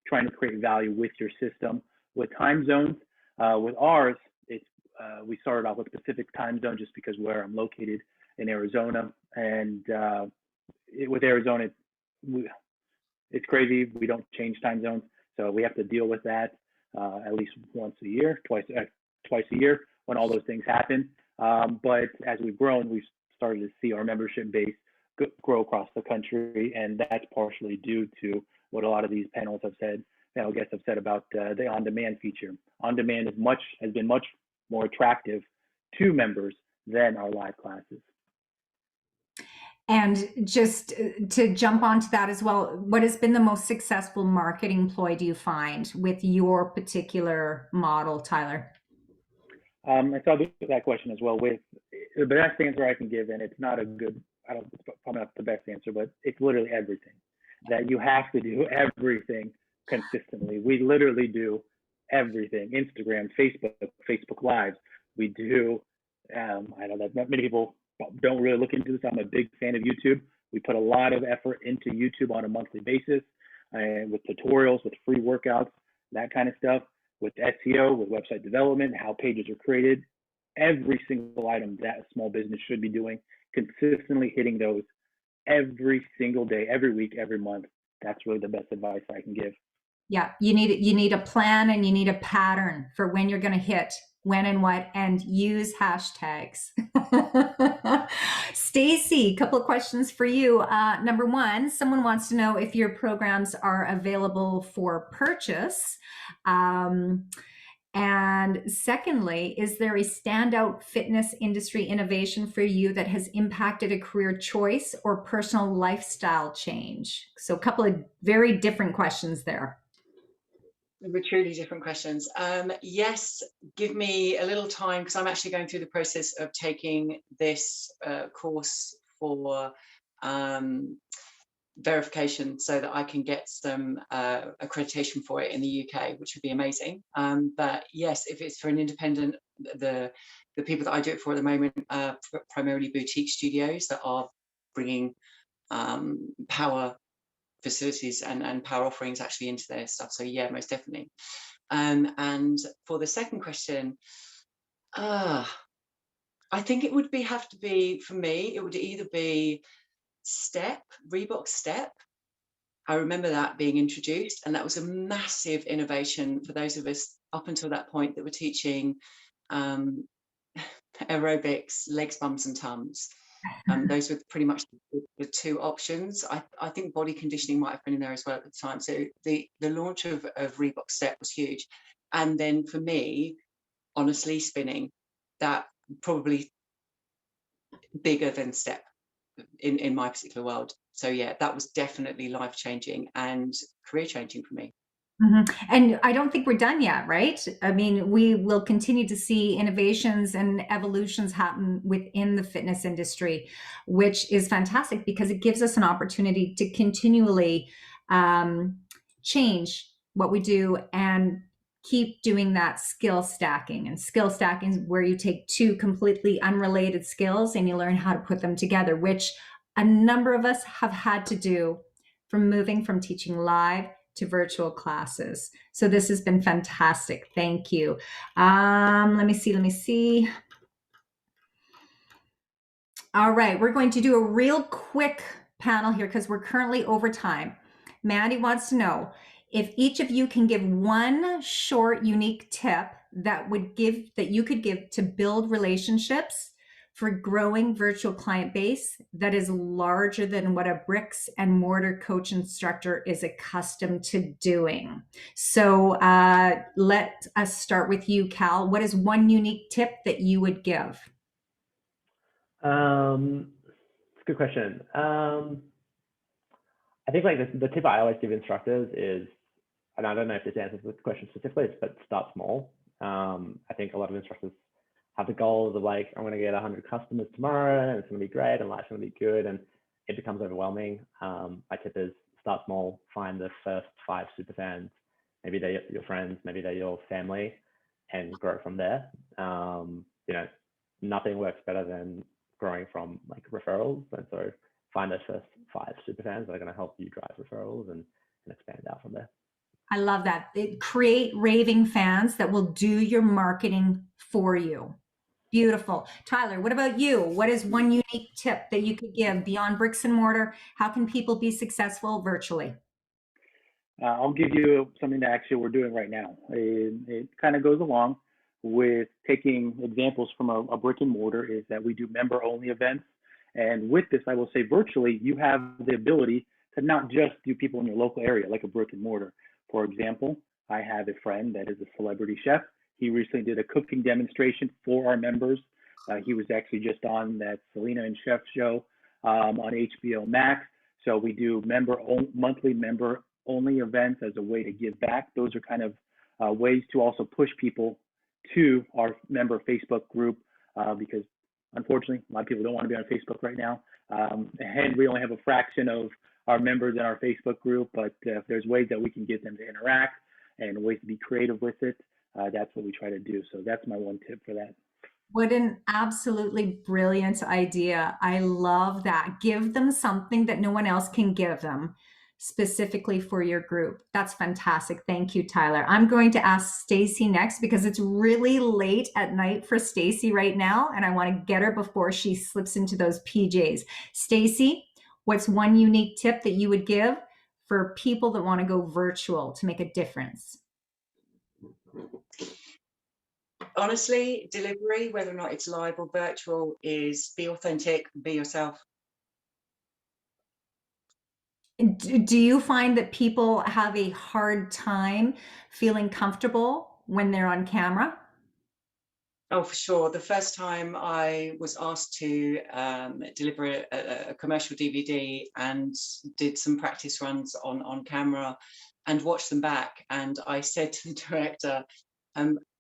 trying to create value with your system. With time zones, with ours, it's we started off with Pacific time zone just because where I'm located in Arizona, and with Arizona, it's crazy. We don't change time zones, so we have to deal with that at least once a year, twice a year when all those things happen. But as we've grown, we've started to see our membership base grow across the country, and that's partially due to what a lot of these panels have said. Guests have said about the on-demand feature. On-demand has been much more attractive to members than our live classes. And just to jump onto that as well, what has been the most successful marketing ploy do you find with your particular model, Tyler? I saw that question as well. With the best answer I can give, and it's not a good, it's probably not the best answer, but it's literally everything. That you have to do everything consistently. We literally do everything. Instagram, Facebook Lives. We do. I know that not many people don't really look into this. I'm a big fan of YouTube. We put a lot of effort into YouTube on a monthly basis, and with tutorials, with free workouts, that kind of stuff, with SEO, with website development, how pages are created. Every single item that a small business should be doing, consistently hitting those every single day, every week, every month. That's really the best advice I can give. Yeah, you need a plan and you need a pattern for when you're going to hit when and what, and use hashtags. Stacy, a couple of questions for you. Number one, someone wants to know if your programs are available for purchase. And secondly, is there a standout fitness industry innovation for you that has impacted a career choice or personal lifestyle change? So a couple of very different questions there. They were truly different questions. Yes, give me a little time because I'm actually going through the process of taking this course for verification so that I can get some accreditation for it in the UK, which would be amazing. But yes, if it's for an independent, the people that I do it for at the moment are primarily boutique studios that are bringing power facilities and power offerings actually into their stuff. So yeah, most definitely. And for the second question, I think it would have to be, for me, it would either be Reebok Step. I remember that being introduced, and that was a massive innovation for those of us up until that point that were teaching aerobics, legs, bums and tums. Those were pretty much the two options. I think body conditioning might have been in there as well at the time. So the launch of Reebok Step was huge. And then for me, honestly, spinning, that probably bigger than Step in my particular world. So yeah, that was definitely life-changing and career-changing for me. Mm-hmm. And I don't think we're done yet, right? I mean, we will continue to see innovations and evolutions happen within the fitness industry, which is fantastic because it gives us an opportunity to continually change what we do and keep doing that skill stacking. And skill stacking is where you take two completely unrelated skills and you learn how to put them together, which a number of us have had to do from moving from teaching live to virtual classes. So this has been fantastic. Thank you. Let me see. All right, we're going to do a real quick panel here because we're currently over time. Mandy wants to know if each of you can give one short, unique tip that you could give to build relationships for growing virtual client base that is larger than what a bricks and mortar coach instructor is accustomed to doing. So let us start with you, Cal. What is one unique tip that you would give? It's a good question. I think like the tip I always give instructors is, and I don't know if this answers the question specifically, but start small. I think a lot of instructors have the goals of like, I'm going to get 100 customers tomorrow and it's going to be great and life's going to be good, and it becomes overwhelming. My tip is start small, find the first 5 super fans. Maybe they're your friends, maybe they're your family, and grow from there. You know, nothing works better than growing from like referrals, and so find those first 5 super fans that are going to help you drive referrals and expand out from there. I love that. Create raving fans that will do your marketing for you. Beautiful. Tyler, what about you? What is one unique tip that you could give beyond bricks and mortar? How can people be successful virtually? I'll give you something that actually we're doing right now. It kind of goes along with taking examples from a brick and mortar, is that we do member only events. And with this, I will say virtually, you have the ability to not just do people in your local area like a brick and mortar. For example, I have a friend that is a celebrity chef. He recently did a cooking demonstration for our members. He was actually just on that Selena and Chef show on HBO Max. So we do monthly member only events as a way to give back. Those are kind of ways to also push people to our member Facebook group because unfortunately, a lot of people don't want to be on Facebook right now. And we only have a fraction of our members in our Facebook group, but if there's ways that we can get them to interact and ways to be creative with it, that's what we try to do. So that's my one tip for that. What an absolutely brilliant idea. I love that. Give them something that no one else can give them specifically for your group. That's fantastic. Thank you, Tyler. I'm going to ask Stacy next because it's really late at night for Stacy right now, and I want to get her before she slips into those PJs. Stacy, what's one unique tip that you would give for people that want to go virtual to make a difference? Honestly, delivery, whether or not it's live or virtual, is be authentic, be yourself. Do you find that people have a hard time feeling comfortable when they're on camera? Oh, for sure. The first time I was asked to deliver a commercial DVD and did some practice runs on camera and watched them back, and I said to the director,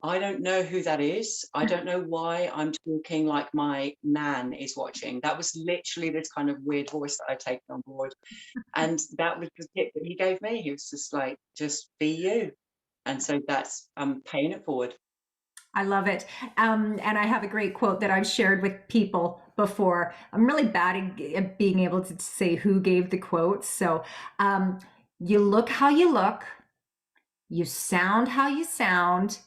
I don't know who that is. I don't know why I'm talking like my nan is watching. That was literally this kind of weird voice that I've taken on board. And that was the tip that he gave me. He was just like, just be you. And so that's paying it forward. I love it. And I have a great quote that I've shared with people before. I'm really bad at being able to say who gave the quote. So you look how you look, you sound how you sound,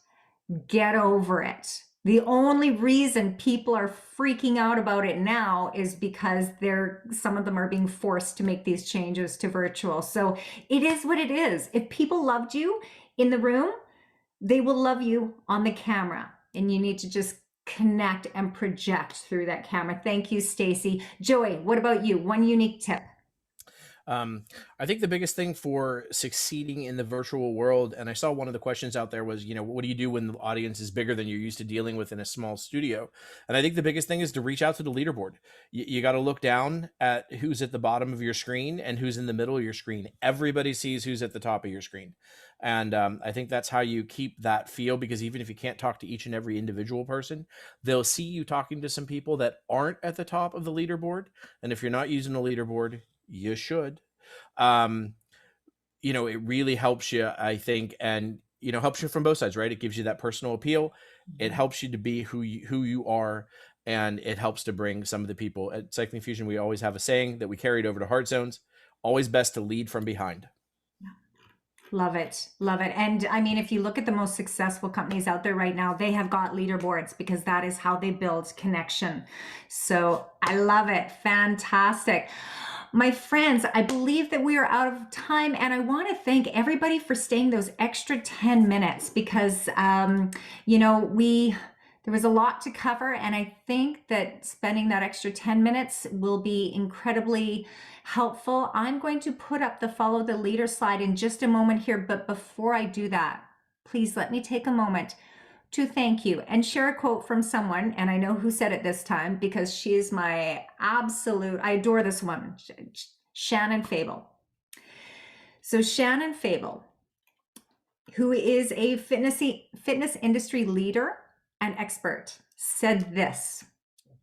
get over it. The only reason people are freaking out about it now is because some of them are being forced to make these changes to virtual. So it is what it is. If people loved you in the room, they will love you on the camera, and you need to just connect and project through that camera. Thank you, Stacy. Joey, what about you? One unique tip. I think the biggest thing for succeeding in the virtual world, and I saw one of the questions out there was, what do you do when the audience is bigger than you're used to dealing with in a small studio? And I think the biggest thing is to reach out to the leaderboard. You got to look down at who's at the bottom of your screen and who's in the middle of your screen. Everybody sees who's at the top of your screen. And I think that's how you keep that feel, because even if you can't talk to each and every individual person, they'll see you talking to some people that aren't at the top of the leaderboard. And if you're not using a leaderboard, you should. It really helps you, I think. And helps you from both sides, right? It gives you that personal appeal. It helps you to be who you are, and it helps to bring some of the people at Cycling Fusion. We always have a saying that we carried over to HeartZones: always best to lead from behind. Love it. Love it. And I mean, if you look at the most successful companies out there right now, they have got leaderboards because that is how they build connection. So I love it. Fantastic. My friends, I believe that we are out of time, and I want to thank everybody for staying those extra 10 minutes because, there was a lot to cover, and I think that spending that extra 10 minutes will be incredibly helpful. I'm going to put up the follow the leader slide in just a moment here, but before I do that, please let me take a moment to thank you and share a quote from someone, and I know who said it this time because she is my absolute, I adore this woman, Shannon Fable. So Shannon Fable, who is a fitness industry leader and expert, said this: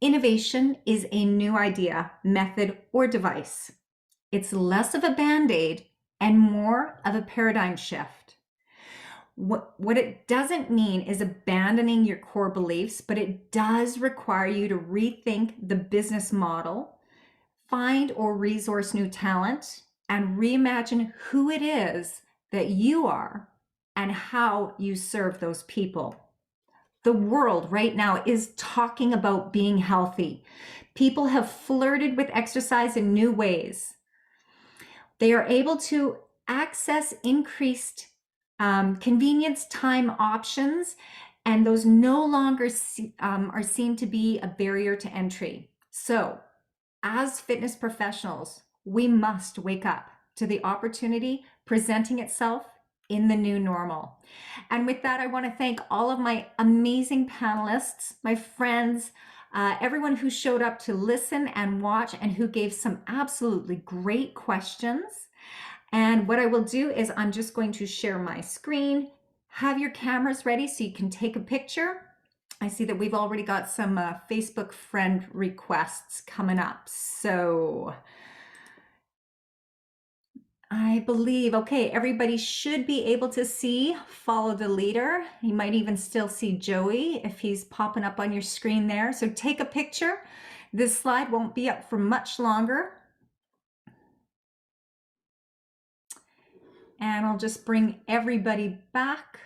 innovation is a new idea, method, or device. It's less of a band-aid and more of a paradigm shift. What it doesn't mean is abandoning your core beliefs, but it does require you to rethink the business model, find or resource new talent, and reimagine who it is that you are and how you serve those people. The world right now is talking about being healthy. People have flirted with exercise in new ways. They are able to access increased convenience time options, and those no longer are seen to be a barrier to entry. So, as fitness professionals, we must wake up to the opportunity presenting itself in the new normal. And with that, I want to thank all of my amazing panelists, my friends, everyone who showed up to listen and watch and who gave some absolutely great questions. And what I will do is I'm just going to share my screen, have your cameras ready so you can take a picture. I see that we've already got some Facebook friend requests coming up. So I believe, okay, everybody should be able to see follow the leader. You might even still see Joey if he's popping up on your screen there. So take a picture. This slide won't be up for much longer. And I'll just bring everybody back.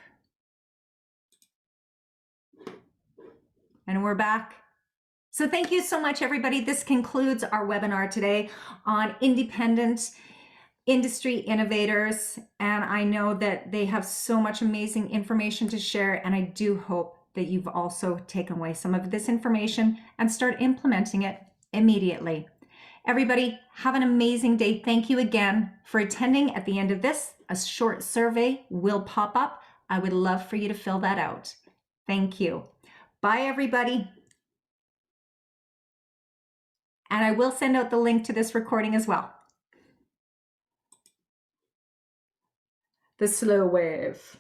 And we're back. So thank you so much, everybody. This concludes our webinar today on independent industry innovators. And I know that they have so much amazing information to share. And I do hope that you've also taken away some of this information and start implementing it immediately. Everybody, have an amazing day. Thank you again for attending. At the end of this, a short survey will pop up. I would love for you to fill that out. Thank you. Bye, everybody. And I will send out the link to this recording as well. The slow wave.